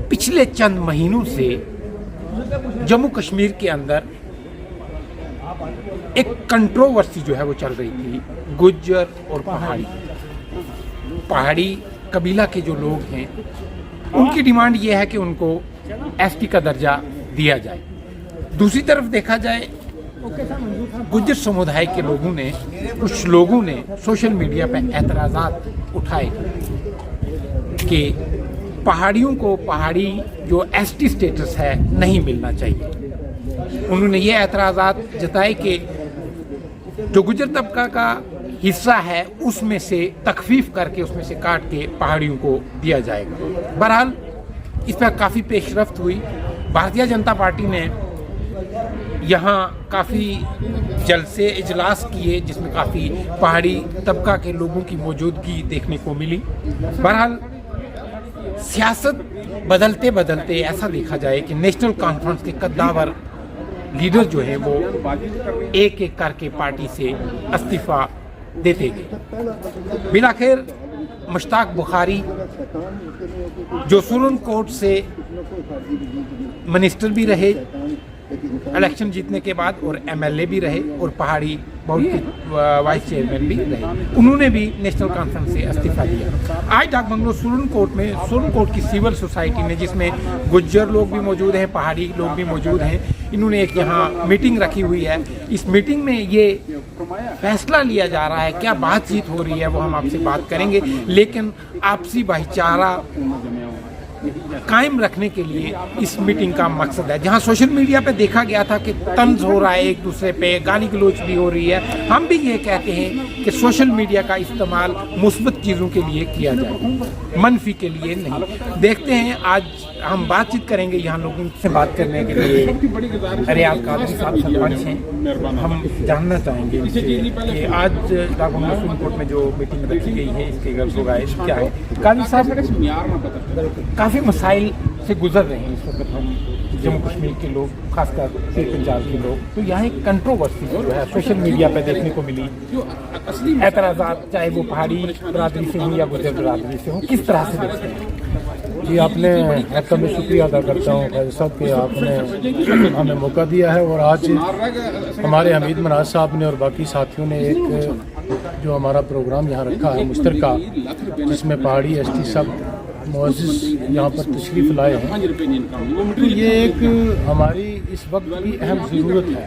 पिछले चंद महीनों से जम्मू कश्मीर के अंदर एक कंट्रोवर्सी जो है वो चल रही थी गुज्जर और पहाड़ी कबीला के जो लोग हैं उनकी डिमांड ये है कि उनको एसटी का दर्जा दिया जाए। दूसरी तरफ देखा जाए गुज्जर समुदाय के लोगों ने कुछ लोगों ने सोशल मीडिया पर एतराज़ात उठाए कि पहाड़ियों को पहाड़ी जो एसटी स्टेटस है नहीं मिलना चाहिए। उन्होंने ये एतराज़ात जताए कि जो गुज्जर तबका का हिस्सा है उसमें से तखफीफ करके उसमें से काट के पहाड़ियों को दिया जाएगा। बहरहाल इस पर काफ़ी पेशरफ्त हुई। भारतीय जनता पार्टी ने यहाँ काफ़ी जलसे इजलास किए जिसमें काफ़ी पहाड़ी तबका के लोगों की मौजूदगी देखने को मिली। बहरहाल सियासत बदलते बदलते ऐसा देखा जाए कि नेशनल कॉन्फ्रेंस के कद्दावर लीडर जो हैं वो एक एक करके पार्टी से इस्तीफा देते गए। बिलाखिर मुश्ताक बुखारी जो सुप्रीम कोर्ट से मिनिस्टर भी रहे इलेक्शन जीतने के बाद और एमएलए भी रहे और पहाड़ी बोर्ड के वाइस चेयरमैन भी रहे, उन्होंने भी नेशनल कॉन्फ्रेंस से इस्तीफा दिया। आज डाकबंगलो सुप्रीम कोर्ट की सिविल सोसाइटी में जिसमें गुज्जर लोग भी मौजूद हैं, पहाड़ी लोग भी मौजूद हैं, इन्होंने एक यहाँ मीटिंग रखी हुई है। इस मीटिंग में ये फैसला लिया जा रहा है, क्या बातचीत हो रही है वो हम आपसे बात करेंगे, लेकिन आपसी भाईचारा कायम रखने के लिए इस मीटिंग का मकसद है। जहां सोशल मीडिया पे देखा गया था कि तंज हो रहा है एक दूसरे पे, गाली गलौज भी हो रही है, हम भी ये कहते हैं कि सोशल मीडिया का इस्तेमाल मुस्बत चीज़ों के लिए किया जाए, मनफी के लिए नहीं। देखते हैं आज हम बातचीत करेंगे यहाँ लोगों से बात करने के लिए। रियाज कादरी साहब सरपंच हैं, हम जानना चाहेंगे कि आज डाकबंगलो सुप्रीम कोर्ट में जो मीटिंग रखी गई है इसके गलत क्या है। कादरी साहब काफ़ी मसाइल से गुजर रहे हैं इस वक्त हम जम्मू कश्मीर के लोग, खासकर पीर पंजाब के लोग, तो यहाँ एक कंट्रोवर्सी जो है सोशल मीडिया पर देखने को मिली, एतराज़ात चाहे वो पहाड़ी बरादरी से हों या गुजर बरादरी से हों, किस तरह से देखते हैं? जी, आपका मैं शुक्रिया अदा करता हूँ ख्वाजा साहब कि आपने हमें मौका दिया है। और आज हमारे हमीद मनाज साहब ने और बाकी साथियों ने एक जो हमारा प्रोग्राम यहाँ रखा है मुश्तरका, जिसमें पहाड़ी एसटी सब मुअज़्ज़िज़ यहाँ पर तशरीफ़ लाए हैं, तो ये एक हमारी इस वक्त की अहम ज़रूरत है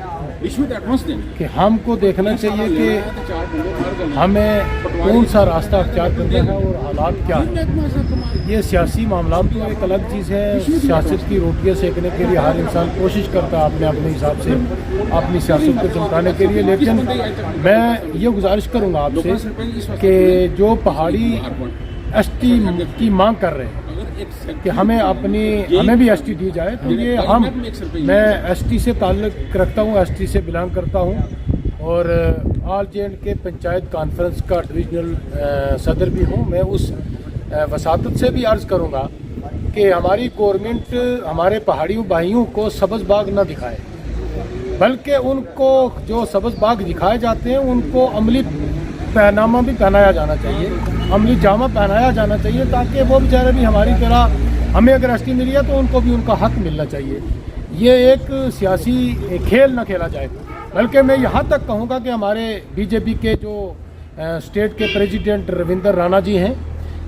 कि हमको देखना चाहिए कि हमें कौन सा रास्ता अख्तियार करना है और हालात क्या है। ये सियासी मामला तो एक अलग चीज़ है, सियासत की रोटियाँ सेकने के लिए हर इंसान कोशिश करता है अपने हिसाब से अपनी सियासत को चमकाने के लिए, लेकिन मैं ये गुजारिश करूँगा आपसे कि जो पहाड़ी एसटी की मांग कर रहे हैं कि हमें भी एसटी दी जाए, तो ये मैं एसटी से ताल्लुक़ रखता हूँ, एसटी से बिलोंग करता हूँ और ऑल जे के पंचायत कॉन्फ्रेंस का डिविजनल सदर भी हूँ। मैं उस वसातत से भी अर्ज़ करूँगा कि हमारी गवर्नमेंट हमारे पहाड़ियों भाइयों को सब्ज़ बाग न दिखाए, बल्कि उनको जो सब्ज़ बाग दिखाए जाते हैं उनको अमली पहनामा भी पहनाया जाना चाहिए, अमली जामा पहनाया जाना चाहिए, ताकि वो बेचारे भी हमारी तरह, हमें अगर एसटी मिली है तो उनको भी उनका हक मिलना चाहिए। ये एक सियासी खेल न खेला जाए, बल्कि मैं यहाँ तक कहूँगा कि हमारे बीजेपी के जो स्टेट के प्रेसिडेंट रविंदर राणा जी हैं,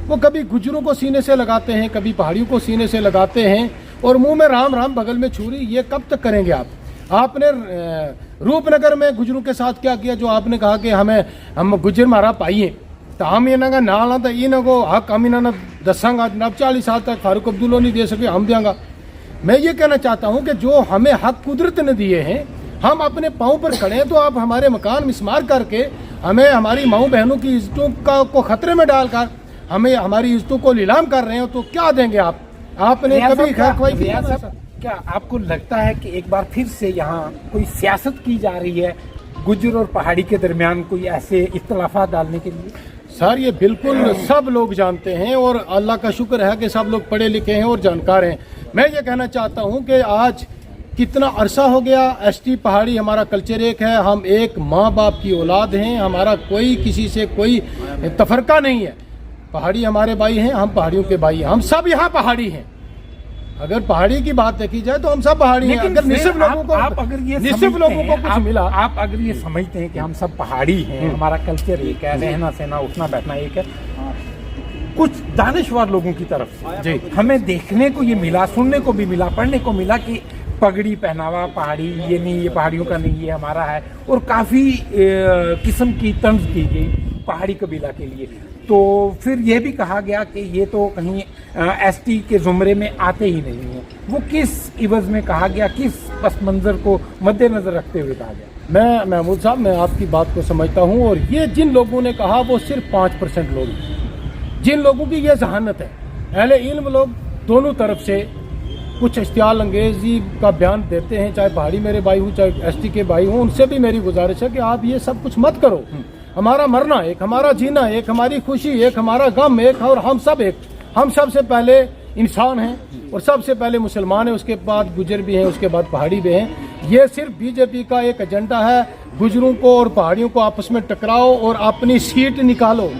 वो कभी गुज्जरों को सीने से लगाते हैं, कभी पहाड़ियों को सीने से लगाते हैं और मुँह में राम राम बगल में छुरी। ये कब तक करेंगे आप? आपने रूपनगर में गुज्जरों के साथ क्या किया, जो आपने कहा कि हम गुज्जर मारा पाइए तो हम इन्हें नाला तो इनको हक हम इन्होंने दसांगा, जनाब 40 साल तक फारूक अब्दुल्ला नहीं दे सके, हम देंगे। मैं ये कहना चाहता हूँ कि जो हमें हक कुदरत ने दिए हैं, हम अपने पाँव पर खड़े हैं, तो आप हमारे मकान मिसमार करके हमें हमारी माँ बहनों की इज्जतों को खतरे में डालकर हमें हमारी इज्जतों को नीलाम कर रहे हो, तो क्या देंगे आप? आपने कभी खैर ख्वाही? क्या आपको लगता है कि एक बार फिर से यहाँ कोई सियासत की जा रही है गुज्जर और पहाड़ी के दरमियान कोई ऐसे इख्तलाफात डालने के लिए? सर, ये बिल्कुल सब लोग जानते हैं और अल्लाह का शुक्र है कि सब लोग पढ़े लिखे हैं और जानकार हैं। मैं ये कहना चाहता हूँ कि आज कितना अरसा हो गया, एसटी पहाड़ी हमारा कल्चर एक है, हम एक माँ बाप की औलाद हैं, हमारा कोई किसी से कोई तफरका नहीं है। पहाड़ी हमारे भाई हैं, हम पहाड़ियों के भाई हैं, हम सब यहाँ पहाड़ी हैं। अगर पहाड़ी की बात देखी जाए तो हम सब पहाड़ी हैं। अगर निस्फ लोगों को आप अगर ये निस्फ लोगों को कुछ मिला, आप अगर ये समझते हैं कि हम सब पहाड़ी हैं, हमारा कल्चर एक है, रहना सहना उठना बैठना एक है, कुछ दानिशवर लोगों की तरफ से जी हमें देखने को ये मिला, सुनने को भी मिला, पढ़ने को मिला कि पगड़ी पहनावा पहाड़ी ये नहीं, ये पहाड़ियों का नहीं, ये हमारा है, और काफ़ी किस्म की तंज की गई पहाड़ी कबीला के लिए। तो फिर यह भी कहा गया कि ये तो कहीं एसटी के ज़ुमरे में आते ही नहीं है। वो किस इवज़ में कहा गया, किस पस मंज़र को मद्देनज़र रखते हुए कहा गया? मैं महमूद साहब, मैं आपकी बात को समझता हूँ, और ये जिन लोगों ने कहा वो सिर्फ 5% लोग हैं। जिन लोगों की ये जहानत है, अहले इल्म लोग दोनों तरफ से कुछ इश्तियाल अंगेजी का बयान देते हैं, चाहे पहाड़ी मेरे भाई हूँ चाहे एसटी के भाई हूँ, उनसे भी मेरी गुजारिश है कि आप ये सब कुछ मत करो। हमारा मरना एक, हमारा जीना एक, हमारी खुशी एक, हमारा गम एक, और हम सब एक। हम सबसे पहले इंसान हैं और सबसे पहले मुसलमान हैं, उसके बाद गुजर भी हैं, उसके बाद पहाड़ी भी हैं। ये सिर्फ बीजेपी का एक एजेंडा है, गुजरों को और पहाड़ियों को आपस में टकराओ और अपनी सीट निकालो।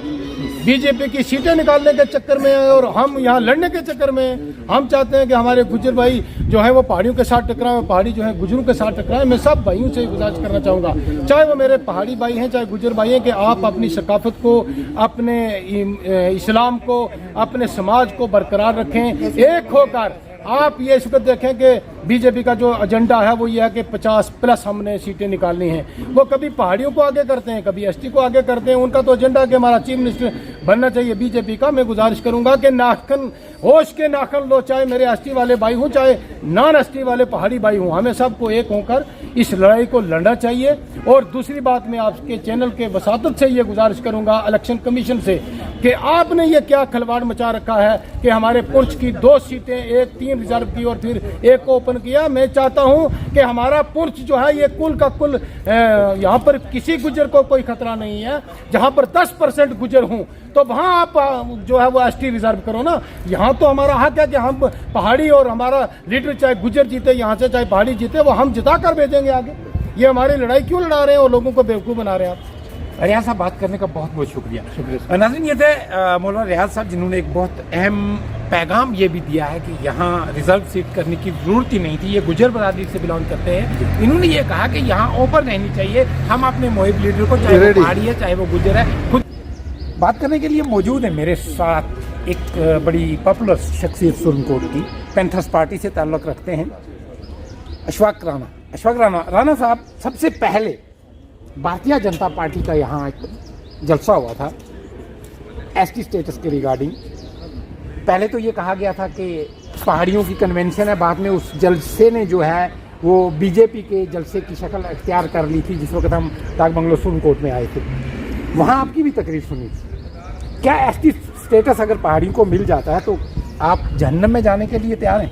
बीजेपी की सीटें निकालने के चक्कर में और हम यहाँ लड़ने के चक्कर में हम चाहते हैं कि हमारे गुजर भाई जो है वो पहाड़ियों के साथ टकराएं, पहाड़ी जो है गुजरों के साथ टकराएं। मैं सब भाइयों से गुजारिश करना चाहूँगा, चाहे वो मेरे पहाड़ी भाई हैं चाहे गुजर भाई हैं, कि आप अपनी सकाफत को, अपने इस्लाम को, अपने समाज को बरकरार रखें, एक होकर। आप ये इस वक्त देखें कि बीजेपी का जो एजेंडा है वो ये है कि 50+ हमने सीटें निकालनी हैं। वो कभी पहाड़ियों को आगे करते हैं, कभी एसटी को आगे करते हैं। उनका तो एजेंडा है कि हमारा चीफ मिनिस्टर बनना चाहिए बीजेपी का। मैं गुजारिश करूंगा कि नाखन होश के नाखन लो, चाहे मेरे एसटी वाले भाई हों चाहे नॉन एसटी वाले पहाड़ी भाई हों, हमें सबको एक होकर इस लड़ाई को लड़ना चाहिए। और दूसरी बात, मैं आपके चैनल के वसातत से ये गुजारिश करूंगा इलेक्शन कमीशन से कि आपने ये क्या खिलवाड़ मचा रखा है कि हमारे पुंछ की 2 सीटें, एक 3 रिजर्व की और फिर एक को ओपन किया। मैं चाहता हूं कि हमारा पुंछ जो है ये कुल का कुल, यहाँ पर किसी गुजर को कोई खतरा नहीं है। जहां पर 10% गुजर हूं तो वहां आप जो है वो एसटी रिजर्व करो ना। यहाँ तो हमारा हक है कि हम पहाड़ी और हमारा लीडर चाहे गुजर जीते यहाँ से चाहे पहाड़ी जीते, वो हम जिता कर भेजेंगे आगे। ये हमारी लड़ाई क्यों लड़ा रहे हैं और लोगों को बेवकूफ़ बना रहे हैं आप? रियाज साहब, बात करने का बहुत बहुत शुक्रिया। नाज़रीन, ये थे मौलाना रियाज साहब, जिन्होंने एक बहुत अहम पैगाम ये भी दिया है कि यहाँ रिजर्व सीट करने की ज़रूरत ही नहीं थी। ये गुजर बरादरी से बिलोंग करते हैं। इन्होंने ये कहा कि यहाँ ओपन रहनी चाहिए। हम अपने मोहिब लीडर को, चाहे वो पहाड़ी है चाहे वो गुजर है, खुद बात करने के लिए मौजूद है मेरे साथ एक बड़ी पॉपुलर शख्सियत सुरनकोट की, पैंथर्स पार्टी से ताल्लुक़ रखते हैं, अशफाक राना। अशफाक राना साहब, सबसे पहले भारतीय जनता पार्टी का यहाँ एक जलसा हुआ था एसटी स्टेटस के रिगार्डिंग। पहले तो ये कहा गया था कि पहाड़ियों की कन्वेंशन है, बाद में उस जलसे ने जो है वो बीजेपी के जलसे की शक्ल अख्तियार कर ली थी जिस वक्त हम डाक बंगलो सुरनकोट में आए थे। वहाँ आपकी भी तकरीर सुनी थी। क्या एसटी स्टेटस अगर पहाड़ियों को मिल जाता है तो आप जहन्नम में जाने के लिए तैयार हैं?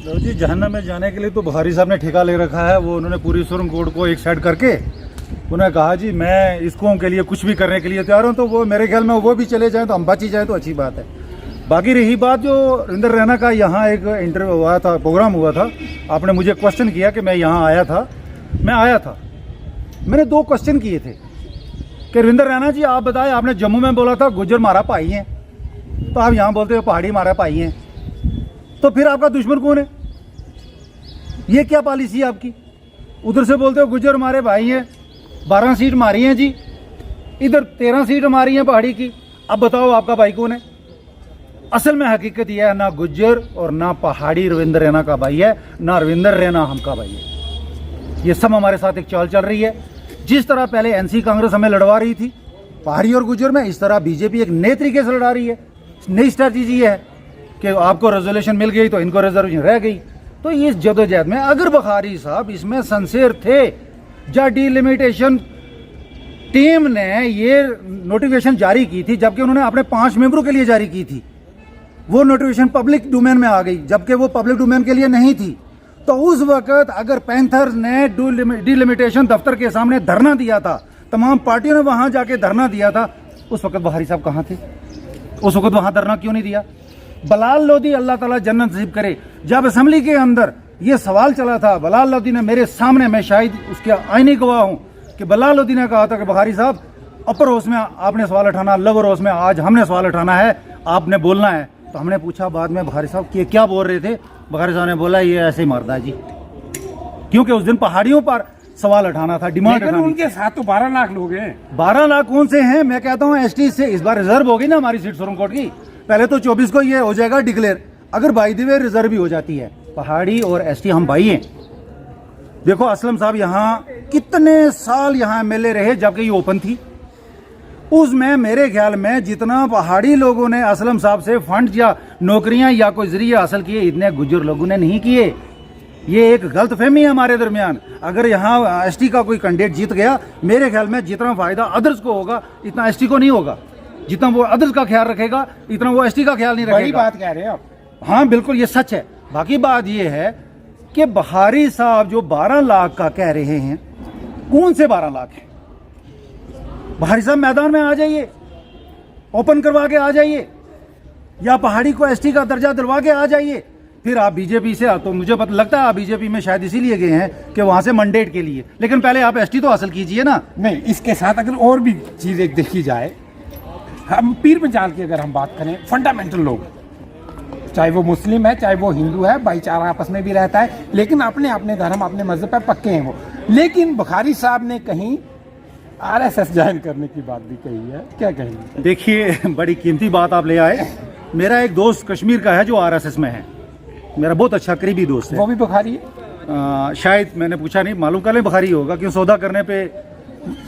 जी, जहन्नम में जाने के लिए तो बुखारी साहब ने ठेका ले रखा है। वो उन्होंने पूरी सुरनकोट को एक साइड करके उन्होंने कहा जी मैं इसको के लिए कुछ भी करने के लिए तैयार हूँ। तो वो मेरे ख्याल में वो भी चले जाएं तो हम बच ही जाएं तो अच्छी बात है। बाकी रही बात जो रविंदर रैना का, यहाँ एक इंटरव्यू हुआ था, प्रोग्राम हुआ था, आपने मुझे क्वेश्चन किया कि मैं यहाँ आया था। मैं आया था, मैंने 2 क्वेश्चन किए थे कि रविंदर रैना जी आप बताएं, आपने जम्मू में बोला था गुजर मारा भाई हैं, तो आप यहाँ बोलते हो पहाड़ी मारा भाई हैं, तो फिर आपका दुश्मन कौन है? ये क्या पॉलिसी है आपकी? उधर से बोलते हो गुजर हमारे भाई हैं, 12 सीट मारी हैं जी, इधर 13 सीट हमारी हैं पहाड़ी की। अब बताओ आपका भाई कौन है? असल में हकीकत यह है, ना गुजर और ना पहाड़ी रविंदर रैना का भाई है, ना रविंदर रैना हमका भाई है। ये सब हमारे साथ एक चाल चल रही है। जिस तरह पहले एनसी कांग्रेस हमें लड़वा रही थी पहाड़ी और गुजर में, इस तरह बीजेपी एक नए तरीके से लड़ा रही है। नई स्ट्रैटेजी है कि आपको रेजोल्यूशन मिल गई तो इनको रिजर्वेशन रह गई। तो इस जदोजहद में अगर बुखारी साहब इसमें सिंसियर थे, जब डिलिमिटेशन टीम ने ये नोटिफिकेशन जारी की थी, जबकि उन्होंने अपने 5 मेंबरों के लिए जारी की थी, वो नोटिफिकेशन पब्लिक डोमेन में आ गई जबकि वो पब्लिक डोमेन के लिए नहीं थी। तो उस वक्त अगर पैंथर ने डिलिमिटेशन दफ्तर के सामने धरना दिया था, तमाम पार्टियों ने वहां जाके धरना दिया था, उस वक्त बुखारी साहब कहाँ थे? उस वक्त वहां धरना क्यों नहीं दिया? बलाल लोधी, अल्लाह ताला जन्नत नसीब करे, जब असेंबली के अंदर ये सवाल चला था, बलाल लोधी ने मेरे सामने, मैं शायद उसके आईनी गवाह हूं कि बलाल लोधी ने कहा था कि बुखारी साहब अपर हाउस में आपने सवाल उठाना, लोअर हाउस में आज हमने सवाल उठाना है, आपने बोलना है। तो हमने पूछा बाद में बुखारी साहब कि क्या बोल रहे थे। बुखारी साहब ने बोला ये ऐसे ही मरता है जी, क्योंकि उस दिन पहाड़ियों पर सवाल उठाना था, डिमांड लेकिन उठानी। उनके साथ तो 12 लाख लोग हैं। 12 लाख कौन से हैं? मैं कहता हूँ एसटी से इस बार रिजर्व होगी ना हमारी सीट सुप्रीम कोर्ट की, पहले तो 24 को ये हो जाएगा डिक्लेयर, अगर बाई द वे रिजर्व भी हो जाती है। पहाड़ी और एसटी हम भाई हैं। देखो असलम साहब यहाँ कितने साल यहाँ एमएलए रहे जबकि ये ओपन थी, उसमें मेरे ख्याल में जितना पहाड़ी लोगों ने असलम साहब से फंड या नौकरियां या कोई जरिए हासिल किए, इतने गुज्जर लोगों ने नहीं किए। ये एक गलत फहमी है हमारे दरमियान। अगर यहाँ एसटी का कोई कैंडिडेट जीत गया, मेरे ख्याल में जितना फायदा अदर्स को होगा इतना एसटी को नहीं होगा। जितना वो अदर्स का ख्याल रखेगा इतना वो एसटी का ख्याल नहीं रखेगा। बड़ी बात कह रहे हैं आप। हाँ बिल्कुल, ये सच है। बाकी बात ये है कि बुखारी साहब जो 12 लाख का कह रहे हैं, कौन से 12 लाख हैं? बुखारी साहब मैदान में आ जाइए, ओपन करवा के आ जाइए, या पहाड़ी को एसटी का दर्जा दिलवा के आ जाइए। फिर आप बीजेपी से, तो मुझे पता लगता है आप बीजेपी में शायद इसीलिए गए हैं कि वहां से मैंडेट के लिए, लेकिन पहले आप एसटी तो हासिल कीजिए ना। नहीं, इसके साथ अगर और भी चीजें देखी जाए, हम पीर पंजाल की अगर हम बात करें, फंडामेंटल लोग, चाहे वो मुस्लिम है चाहे वो हिंदू है, भाईचारा आपस में भी रहता है, लेकिन अपने अपने धर्म अपने मजहब पर पक्के हैं वो। लेकिन बुखारी साहब ने कहीं आरएसएस ज्वाइन करने की बात भी कही है, क्या कहेंगे? देखिए बड़ी कीमती बात आप ले आए। मेरा एक दोस्त कश्मीर का है जो आरएसएस में है, मेरा बहुत अच्छा करीबी दोस्त है। वो भी बुखारी है? शायद मैंने पूछा नहीं, मालूम कर ले बुखारी होगा, क्यों सौदा करने पे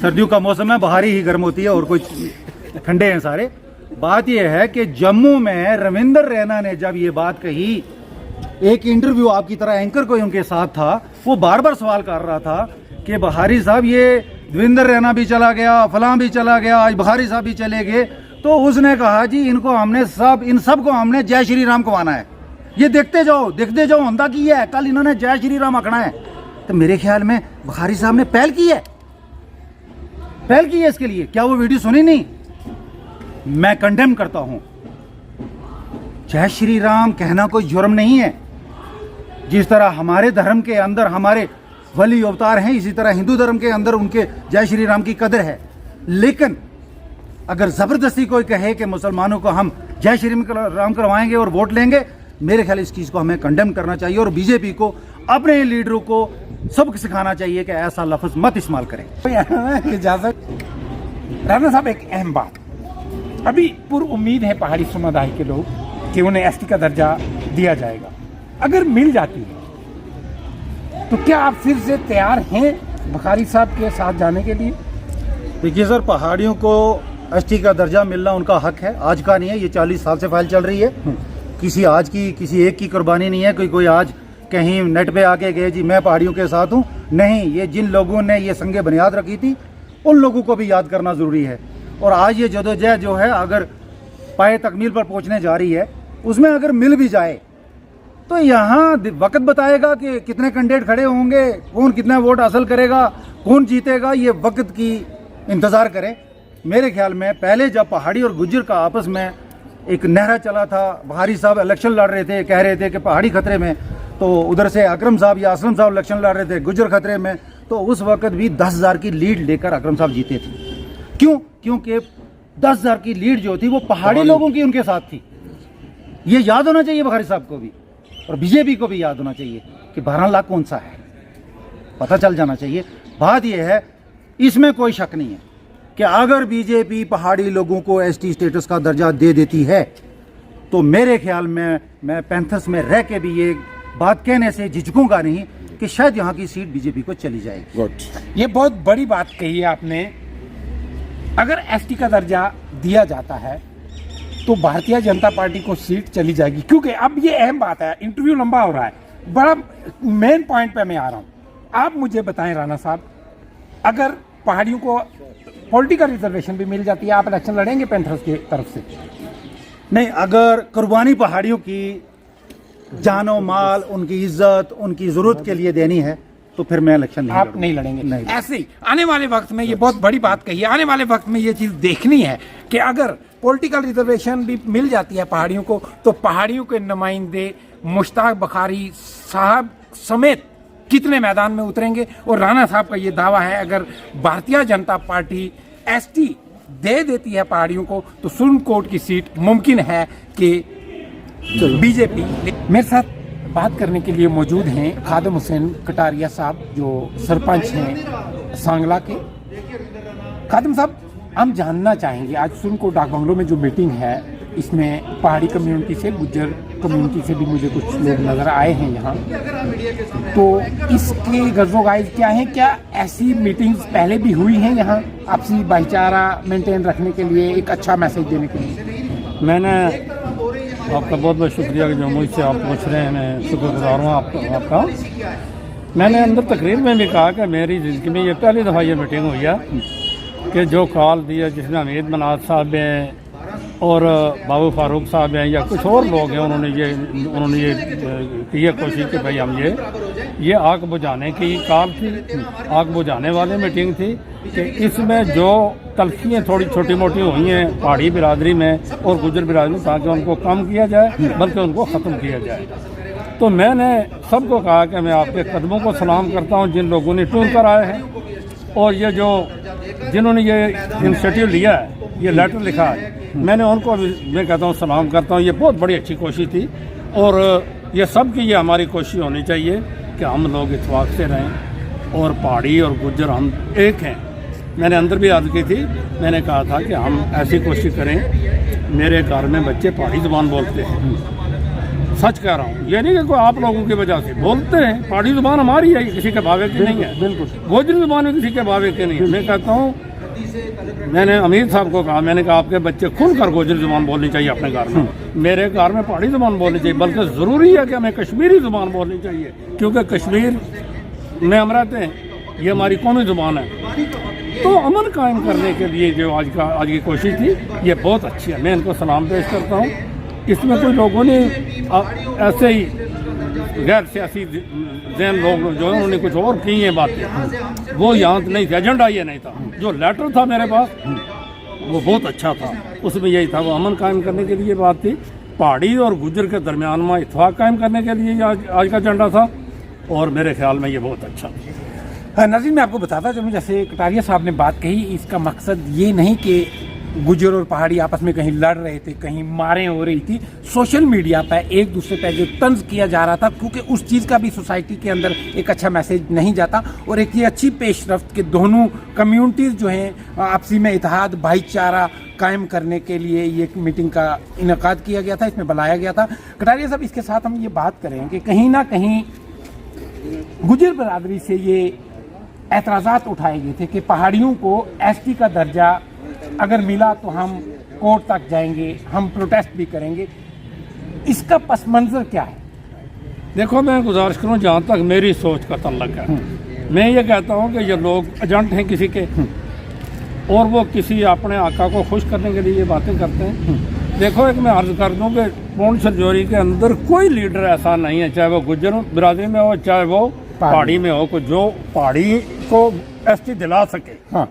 सर्दियों का मौसम है, बुखारी ही गर्म होती है और कोई ठंडे हैं सारे। बात यह है कि जम्मू में रविंदर रैना ने जब ये बात कही, एक इंटरव्यू आपकी तरह एंकर कोई उनके साथ था, वो बार बार सवाल कर रहा था कि बुखारी साहब ये देवेंद्र रैना भी चला गया, फलां भी चला गया, आज बुखारी साहब भी चले गए, तो उसने कहा जी इनको हमने इन सब को हमने जय श्री राम कवाना है, ये देखते जाओ अंधा की है, कल इन्होंने जय श्री राम आखना है। तो मेरे ख्याल में बुखारी साहब ने पहल की है इसके लिए। क्या वो वीडियो सुनी नहीं? मैं कंडेम करता हूं। जय श्री राम कहना कोई जुर्म नहीं है। जिस तरह हमारे धर्म के अंदर हमारे वली अवतार हैं, इसी तरह हिंदू धर्म के अंदर उनके जय श्री राम की कदर है। लेकिन अगर जबरदस्ती कोई कहे कि मुसलमानों को हम जय श्री राम करवाएंगे और वोट लेंगे, मेरे ख्याल इस चीज को हमें कंडेम करना चाहिए और बीजेपी को अपने लीडरों को सबक सिखाना चाहिए कि ऐसा लफ्ज मत इस्तेमाल करें। इजाजत। राणा साहब, एक अहम बात, अभी पूरी उम्मीद है पहाड़ी समुदाय के लोग कि उन्हें एसटी का दर्जा दिया जाएगा। अगर मिल जाती है तो क्या आप फिर से तैयार हैं बुखारी साहब के साथ जाने के लिए? देखिए सर, पहाड़ियों को एसटी का दर्जा मिलना उनका हक है, आज का नहीं है, ये 40 साल से फाइल चल रही है। किसी आज की किसी एक की कुर्बानी नहीं है, कोई आज कहीं नेट पे आके गए जी मैं पहाड़ियों के साथ हूँ, नहीं। ये जिन लोगों ने ये संगे बुनियाद रखी थी उन लोगों को भी याद करना जरूरी है। और आज ये जदोजहद जो है अगर पाए तकमील पर पहुंचने जा रही है, उसमें अगर मिल भी जाए तो यहाँ वक्त बताएगा कि कितने कैंडिडेट खड़े होंगे, कौन कितना वोट हासिल करेगा, कौन जीतेगा, ये वक्त की इंतज़ार करें। मेरे ख्याल में पहले जब पहाड़ी और गुज्जर का आपस में एक नहरा चला था, बुखारी साहब इलेक्शन लड़ रहे थे, कह रहे थे कि पहाड़ी खतरे में, तो उधर से अकरम साहब या असलम साहब इलेक्शन लड़ रहे थे गुज्जर खतरे में, तो उस वक्त भी 10,000 की लीड लेकर अकरम साहब जीते थे। क्यों? क्योंकि 10,000 की लीड जो थी वो पहाड़ी लोगों की उनके साथ थी। ये याद होना चाहिए बुखारी साहब को भी और बीजेपी को भी याद होना चाहिए कि 12 लाख कौन सा है, पता चल जाना चाहिए। बात यह है, इसमें कोई शक नहीं है कि अगर बीजेपी पहाड़ी लोगों को एसटी स्टेटस का दर्जा दे देती है तो मेरे ख्याल में मैं पैंथर्स में रह के भी ये बात कहने से झिझकूंगा नहीं कि शायद यहाँ की सीट बीजेपी को चली जाएगी। गुड, ये बहुत बड़ी बात कही है आपने। अगर एसटी का दर्जा दिया जाता है तो भारतीय जनता पार्टी को सीट चली जाएगी, क्योंकि अब ये अहम बात है, इंटरव्यू लंबा हो रहा है, बड़ा मेन पॉइंट पे मैं आ रहा हूँ। आप मुझे बताएं राणा साहब, अगर पहाड़ियों को पॉलिटिकल रिजर्वेशन भी मिल जाती है, आप इलेक्शन लड़ेंगे पैंथर्स की तरफ से? नहीं, अगर कुर्बानी पहाड़ियों की जानो माल, उनकी इज्जत, उनकी जरूरत के लिए देनी है तो फिर मैं इलेक्शन नहीं आप नहीं लड़ेंगे? नहीं। ऐसे ही आने वाले वक्त में, ये बहुत बड़ी बात कही है, आने वाले वक्त में ये चीज देखनी है कि अगर पॉलिटिकल रिजर्वेशन भी मिल जाती है पहाड़ियों को तो पहाड़ियों के नुमाइंदे मुश्ताक बुखारी साहब समेत कितने मैदान में उतरेंगे। और राणा साहब का ये दावा है, अगर भारतीय जनता पार्टी एसटी दे देती है पहाड़ियों को तो सुप्रीम कोर्ट की सीट मुमकिन है कि बीजेपी। मेरे साथ बात करने के लिए मौजूद हैं खादम हुसैन कटारिया साहब, जो सरपंच हैं सांगला के। खादम साहब, हम जानना चाहेंगे, आज सुनको डाक बंगलो में जो मीटिंग है, इसमें पहाड़ी कम्युनिटी से, गुज्जर कम्युनिटी से भी मुझे कुछ लोग नज़र आए हैं यहाँ, तो इसके गर्ज़ो-गाइज़ क्या हैं? क्या ऐसी मीटिंग्स पहले भी हुई हैं यहाँ आपसी भाईचारा मेंटेन रखने के लिए, एक अच्छा मैसेज देने के लिए? मैंने आपका बहुत बहुत शुक्रिया कि जो मुझसे आप पूछ रहे हैं, मैं शुक्रगुजार हूँ आपका। मैंने अंदर तकरीर में भी कहा कि मेरी ज़िंदगी में ये पहली दफ़ा ये मीटिंग हुई है कि जो कॉल दिया जिसमें हमीद मनाज साहब हैं और बाबू फारूक साहब हैं या कुछ और लोग हैं, उन्होंने ये की है कोशिश कि भाई हम ये आग बुझाने की कॉल थी, आग बुझाने वाली मीटिंग थी कि इसमें जो तलखियाँ थोड़ी छोटी मोटी हुई हैं पहाड़ी बिरादरी में और गुज्जर बिरादरी में, ताकि उनको कम किया जाए बल्कि उनको ख़त्म किया जाए। तो मैंने सबको कहा कि मैं आपके कदमों को सलाम करता हूँ जिन लोगों ने टूर कर आए हैं, और ये जिन्होंने ये इनिशिएटिव लिया है, ये लेटर लिखा है, मैंने उनको मैं कहता हूँ सलाम करता हूँ। ये बहुत बड़ी अच्छी कोशिश थी और ये सब की ये हमारी कोशिश होनी चाहिए कि हम लोग इत्तेफाक से रहें और पहाड़ी और गुज्जर हम एक हैं। मैंने अंदर भी अर्ज़ की थी, मैंने कहा था कि हम ऐसी कोशिश करें, मेरे घर में बच्चे पहाड़ी ज़ुबान बोलते हैं, सच कह रहा हूँ, ये नहीं कि कोई आप लोगों की वजह से बोलते हैं, पहाड़ी ज़ुबान हमारी है, किसी के भावे की नहीं है, बिल्कुल गोजरी ज़ुबान किसी के भावे की नहीं है। मैं कहता हूँ, मैंने अमीर साहब को कहा, मैंने कहा आपके बच्चे खुलकर गोजरी ज़ुबान बोलनी चाहिए अपने घर में, मेरे घर में पहाड़ी ज़ुबान बोलनी चाहिए, बल्कि ज़रूरी है कि हमें कश्मीरी ज़ुबान बोलनी चाहिए, क्योंकि कश्मीर में हम रहते हैं, ये हमारी कौमी ज़ुबान है। तो अमन कायम करने के लिए जो आज की कोशिश थी, ये बहुत अच्छी है, मैं इनको सलाम पेश करता हूँ। इसमें कोई लोगों ने ऐसे ही गैर सियासी जैन लोग जो है उन्होंने कुछ और की हैं बातें, वो यहाँ नहीं थी, एजेंडा ये नहीं था। जो लेटर था मेरे पास वो बहुत अच्छा था, उसमें यही था, वो अमन कायम करने के लिए बात थी, पहाड़ी और गुज्जर के दरमियान में इत्तेफाक कायम करने के लिए आज का एजेंडा था, और मेरे ख्याल में ये बहुत अच्छा था। नाज़रीन, मैं आपको बताता चलूँ, जैसे कटारिया साहब ने बात कही, इसका मकसद ये नहीं कि गुज्जर और पहाड़ी आपस में कहीं लड़ रहे थे, कहीं मारें हो रही थी। सोशल मीडिया पर एक दूसरे पर जो तंज किया जा रहा था, क्योंकि उस चीज़ का भी सोसाइटी के अंदर एक अच्छा मैसेज नहीं जाता, और एक ये अच्छी पेशरफ्त के दोनों कम्युनिटीज़ जो हैं आपसी में इत्तेहाद भाईचारा कायम करने के लिए ये मीटिंग का इनेकाद किया गया था, इसमें बुलाया गया था। कटारिया साहब, इसके साथ हम ये बात करें कि कहीं ना कहीं गुज्जर बरादरी से ये एतराज़ात उठाए गए थे कि पहाड़ियों को एसटी का दर्जा अगर मिला तो हम कोर्ट तक जाएंगे, हम प्रोटेस्ट भी करेंगे। इसका पस मंज़र क्या है? देखो, मैं गुजारिश करूँ, जहाँ तक मेरी सोच का तल्लक है, मैं ये कहता हूँ कि ये लोग एजेंट हैं किसी के, और वो किसी अपने आका को खुश करने के लिए ये बातें करते हैं। देखो, एक मैं अर्ज़ कर दूँ कि पूंछ राजौरी के अंदर कोई लीडर ऐसा नहीं है, चाहे वो गुज्जर बिरादरी में हो, चाहे वो पहाड़ी में हो, जो पहाड़ी को एसटी दिला सके। हाँ,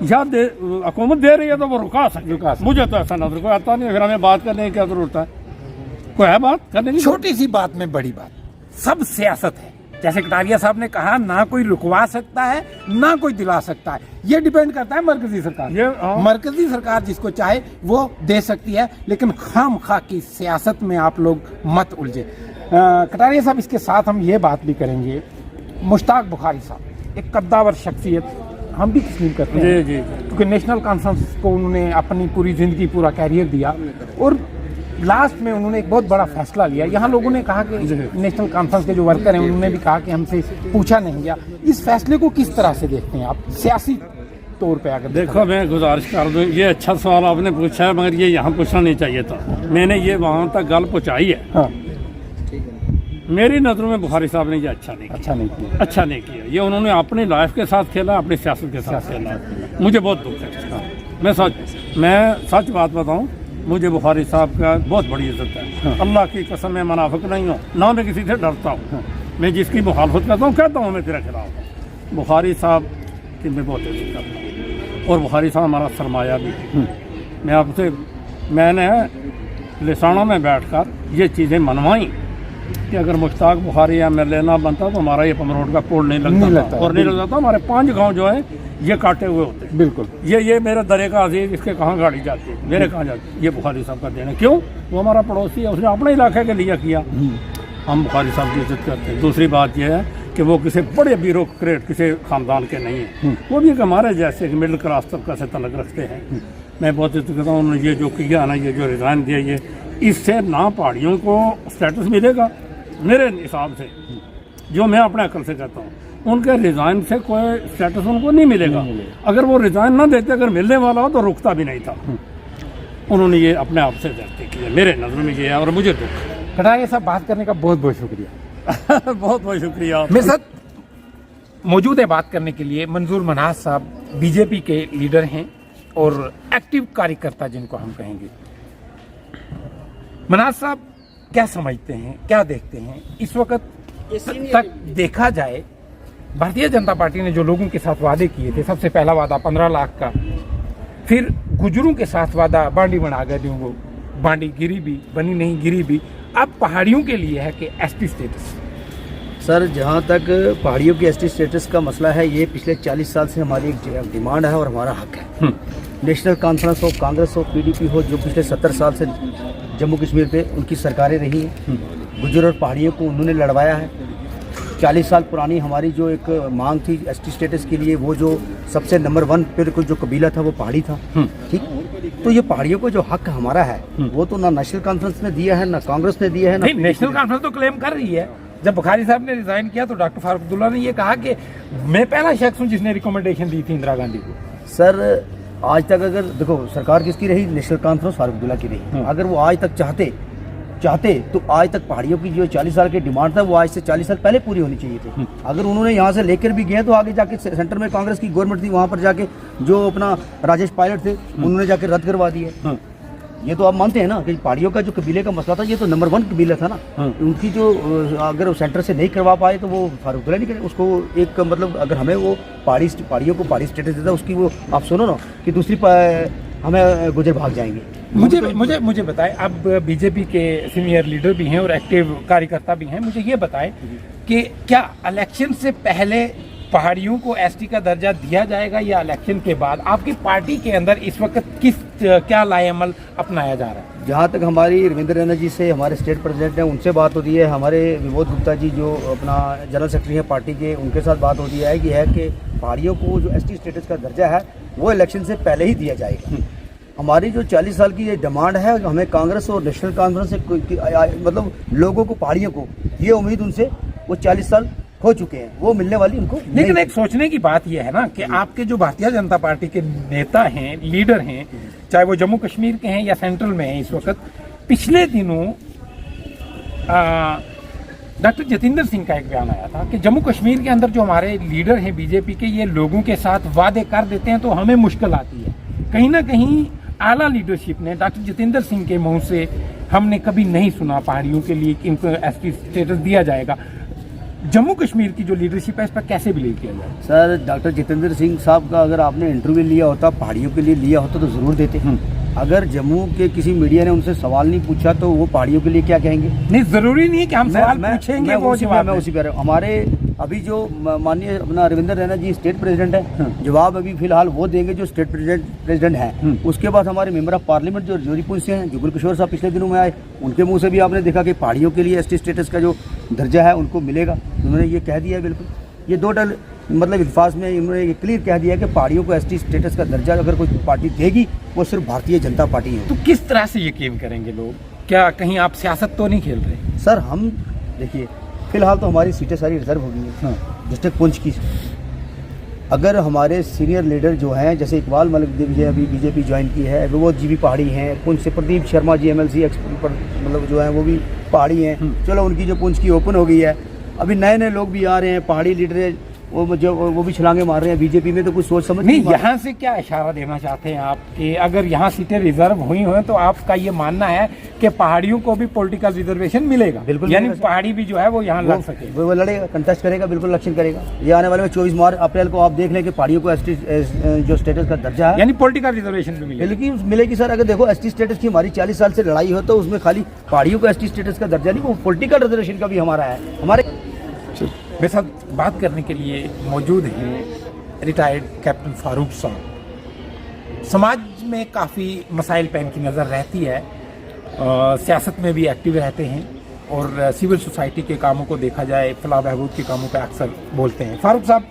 या हुकूमत दे रही है तो वो रुका सके। मुझे तो ऐसा नजर कोई आता नहीं, फिर हमें बात करने की क्या जरूरत है? कोई है बात करने की? छोटी सी बात में बड़ी बात, सब सियासत है। जैसे कटारिया साहब ने कहा, ना कोई रुकवा सकता है, ना कोई दिला सकता है, ये डिपेंड करता है मरकजी सरकार। मरकजी सरकार जिसको चाहे वो दे सकती है, लेकिन खामखा की सियासत में आप लोग मत उलझे। कटारिया साहब, इसके साथ हम ये बात भी करेंगे, मुश्ताक बुखारी साहब एक कद्दावर शख्सियत, हम भी तस्लीम करते हैं, जी, क्योंकि नेशनल कॉन्फ्रेंस को उन्होंने अपनी पूरी ज़िंदगी पूरा कैरियर दिया, और लास्ट में उन्होंने एक बहुत बड़ा फैसला लिया। यहाँ लोगों ने कहा कि नेशनल कॉन्फ्रेंस के जो वर्कर हैं उन्होंने भी कहा कि हमसे पूछा नहीं गया। इस फैसले को किस तरह से देखते हैं आप सियासी तौर पे? अगर देखो, मैं गुजारिश कर दूँ, ये अच्छा सवाल आपने पूछा है, मगर ये यहाँ पूछना नहीं चाहिए था। मैंने ये वहाँ तक गल पहुँचाई है। हाँ। मेरी नज़रों में बुखारी साहब ने ये अच्छा नहीं किया। ये उन्होंने अपनी लाइफ के साथ खेला, अपनी सियासत के साथ खेला। मुझे बहुत दुख है। मैं सच बात बताऊं, मुझे बुखारी साहब का बहुत बड़ी इज्जत है। अल्लाह की कसम, मैं मुनाफिक नहीं हूँ, ना मैं किसी से डरता हूँ। मैं जिसकी मुखालफत करता हूँ, कहता हूँ मैं तेरा खिलाफ हूँ। बुखारी साहब की मैं बहुत इज्जत करता हूँ, और बुखारी साहब हमारा सरमाया भी है। मैंने लिसाना में बैठकर ये चीज़ें मनवाई कि अगर मुश्ताक बुखारी MLA ना बनता तो हमारा ये पमरोड का पुल नहीं लगता था। और नहीं लगता था। हमारे 5 गांव जो है ये काटे हुए होते हैं। बिल्कुल। ये मेरा दरे का अजीज, इसके कहाँ गाड़ी जाती है, मेरे कहाँ जाती है, ये बुखारी साहब का देना। क्यों? वो हमारा पड़ोसी है, उसने अपने इलाके के लिए किया। हम बुखारी साहब की इज्जत करते हैं। दूसरी बात यह है कि वो किसी बड़े ब्यूरोक्रेट किसी ख़ानदान के नहीं हैं, वो भी हमारे जैसे कि मिडिल क्लास तबका से तलक रखते हैं। मैं बहुत इज्जत करता हूँ। उन्होंने ये जो किया ना, ये जो रिज़ाइन दिया, ये इससे ना पहाड़ियों को स्टेटस मिलेगा मेरे हिसाब से, जो मैं अपने अकल से कहता हूँ। उनके रिज़ाइन से कोई स्टेटस उनको नहीं मिलेगा। अगर वो रिज़ाइन ना देते, अगर मिलने वाला हो तो रुकता भी नहीं था। उन्होंने ये अपने आप से व्यक्त किया, मेरे नज़र में ये है। और मुझे दुख कटारिया साहब, बात करने का बहुत बहुत शुक्रिया। बहुत बहुत शुक्रिया। मेरे साथ मौजूद है बात करने के लिए मंजूर मनाज साहब, बीजेपी के लीडर हैं और एक्टिव कार्यकर्ता जिनको हम कहेंगे। मनाज साहब, क्या समझते हैं, क्या देखते हैं इस वक्त तक देखा जाए, भारतीय जनता पार्टी ने जो लोगों के साथ वादे किए थे, सबसे पहला वादा 15 लाख का, फिर गुजरों के साथ वादा बांडी बना गए दूंगो, बांडी गिरी भी, बनी नहीं गिरी भी, अब पहाड़ियों के लिए है कि एसटी स्टेटस। सर, जहाँ तक पहाड़ियों की एसटी स्टेटस का मसला है, ये पिछले 40 साल से हमारी एक डिमांड है और हमारा हक है। नेशनल कॉन्फ्रेंस हो, कांग्रेस हो, PDP हो, जो पिछले 70 साल से जम्मू कश्मीर पे उनकी सरकारें रही हैं, गुजर और पहाड़ियों को उन्होंने लड़वाया है। 40 साल पुरानी हमारी जो एक मांग थी एसटी स्टेटस के लिए, वो जो सबसे नंबर 1 पे जो कबीला था वो पहाड़ी था। ठीक, तो ये पहाड़ियों को जो हक हमारा है, वो तो ना नेशनल कॉन्फ्रेंस ने दिया है, ना कांग्रेस ने दिया है, ना नेशनल कॉन्फ्रेंस तो क्लेम कर रही है। जब बुखारी साहब ने रिजाइन किया तो डॉक्टर फारूक अब्दुल्ला ने ये कहा कि मैं पहला शख्स हूँ जिसने रिकमेंडेशन दी थी इंदिरा गांधी को। सर, आज तक अगर देखो सरकार किसकी रही, नेशनल कॉन्फ्रेंस फारूक अब्दुल्ला की रही। अगर वो आज तक चाहते तो आज तक पहाड़ियों की जो 40 साल की डिमांड था, वो आज से 40 साल पहले पूरी होनी चाहिए थी। अगर उन्होंने यहाँ से लेकर भी गए तो आगे जाके सेंटर में कांग्रेस की गवर्नमेंट थी, वहाँ पर जाके जो अपना राजेश पायलट थे, उन्होंने जाके रद्द करवा दिए। ये तो आप मानते हैं ना कि पहाड़ियों का जो कबीले का मसला था, ये तो नंबर 1 कबीला था ना। उनकी जो अगर वो सेंटर से नहीं करवा पाए तो वो फारूक अब्दुल्ला नहीं करे उसको। एक मतलब अगर हमें वो पहाड़ियों को पहाड़ी स्टेटस देता, उसकी वो आप सुनो ना कि दूसरी हमें गुजर भाग जाएंगे। मुझे बताएं, अब बीजेपी के सीनियर लीडर भी हैं और एक्टिव कार्यकर्ता भी हैं, मुझे ये बताएं कि क्या इलेक्शन से पहले पहाड़ियों को एसटी का दर्जा दिया जाएगा या इलेक्शन के बाद? आपकी पार्टी के अंदर इस वक्त क्या लाएअमल अपनाया जा रहा है? जहाँ तक हमारी रविंद्र रैना जी से, हमारे स्टेट प्रेसिडेंट हैं, उनसे बात होती है, हमारे विनोद गुप्ता जी जो अपना जनरल सेक्रेटरी हैं पार्टी के, उनके साथ बात होती है कि पहाड़ियों को जो एसटी स्टेटस का दर्जा है वो इलेक्शन से पहले ही दिया जाएगा। हमारी जो 40 साल की ये डिमांड है, हमें कांग्रेस और नेशनल कॉन्फ्रेंस से मतलब लोगों को, पहाड़ियों को ये उम्मीद उनसे वो 40 साल हो चुके हैं, वो मिलने वाली उनको। लेकिन एक सोचने की बात यह है ना कि आपके जो भारतीय जनता पार्टी के नेता हैं, लीडर हैं, चाहे वो जम्मू कश्मीर के हैं या सेंट्रल में हैं, इस वक्त पिछले दिनों डॉक्टर जितेंद्र सिंह का एक बयान आया था कि जम्मू कश्मीर के अंदर जो हमारे लीडर हैं बीजेपी के, ये लोगों के साथ वादे कर देते हैं तो हमें मुश्किल आती है। कहीं ना कहीं आला लीडरशिप ने, डॉक्टर जितेंद्र सिंह के मुंह से हमने कभी नहीं सुना पहाड़ियों के लिए कि इनको एसटी स्टेटस दिया जाएगा। जम्मू कश्मीर की जो लीडरशिप है, इस पर कैसे बिलीव किया जाए? सर, डॉक्टर जितेंद्र सिंह साहब का अगर आपने इंटरव्यू लिया होता, पहाड़ियों के लिए लिया होता तो ज़रूर देते। अगर जम्मू के किसी मीडिया ने उनसे सवाल नहीं पूछा तो वो पहाड़ियों के लिए क्या कहेंगे? नहीं, जरूरी नहीं कि हम सवाल पूछेंगे, वो जवाब मैं उसी पर हमारे अभी जो माननीय अपना रविंद्र रैना जी स्टेट प्रेसिडेंट है, जवाब अभी फिलहाल वो देंगे जो स्टेट प्रेसिडेंट है। उसके बाद हमारे मेंबर ऑफ पार्लियामेंट जो जोधपुर से हैं, जुगल किशोर साहब पिछले दिनों में आए, उनके मुंह से भी आपने देखा कि पहाड़ियों के लिए एसटी स्टेटस का जो दर्जा है उनको मिलेगा। उन्होंने ये कह दिया है, बिल्कुल ये 2 मतलब अल्फाज में उन्होंने ये क्लियर कह दिया कि पहाड़ियों को एसटी स्टेटस का दर्जा अगर कोई पार्टी देगी वो सिर्फ भारतीय जनता पार्टी है। तो किस तरह से यकीन करेंगे लोग? क्या कहीं आप सियासत तो नहीं खेल रहे? सर, हम देखिए फिलहाल तो हमारी सीटें सारी रिजर्व हो गई हैं डिस्ट्रिक्ट पुंछ की। अगर हमारे सीनियर लीडर जो हैं, जैसे इकबाल मलिक जी अभी बीजेपी ज्वाइन की है, वो जीवी पहाड़ी हैं, पुंछ से प्रदीप शर्मा जी MLC मतलब जो हैं वो भी पहाड़ी हैं। चलो उनकी जो पुंछ की ओपन हो गई है, अभी नए लोग भी आ रहे हैं, पहाड़ी लीडर वो भी छलांगे मार रहे हैं बीजेपी में, तो कुछ सोच समझ नहीं, मार- यहाँ से क्या इशारा देना चाहते हैं आप कि अगर यहाँ सीटें रिजर्व हुई हो तो आपका ये मानना है कि पहाड़ियों को भी पॉलिटिकल रिजर्वेशन मिलेगा, बिल्कुल यानी मिलेगा। पहाड़ी भी जो है वो यहाँ लड़ सके। वो लड़ेगा, कंटेस्ट करेगा, बिल्कुल इलेक्शन करेगा। ये आने वाले में 24 मार्च अप्रैल को आप देख लें कि पहाड़ियों को एसटी जो स्टेटस का दर्जा है यानी पॉलिटिकल रिजर्वेशन भी मिलेगा। लेकिन मिलेगी सर। अगर देखो एसटी स्टेटस की हमारी 40 साल से लड़ाई हो तो उसमें खाली पहाड़ियों को एसटी स्टेटस का दर्जा नहीं, वो पॉलिटिकल रिजर्वेशन का भी हमारा है। हमारे मेरे साथ बात करने के लिए मौजूद हैं रिटायर्ड कैप्टन फारूक साहब। समाज में काफ़ी मसाइल पे इनकी नज़र रहती है, सियासत में भी एक्टिव रहते हैं और सिविल सोसाइटी के कामों को देखा जाए, फलाह बहबूद के कामों पे अक्सर बोलते हैं। फारूक साहब,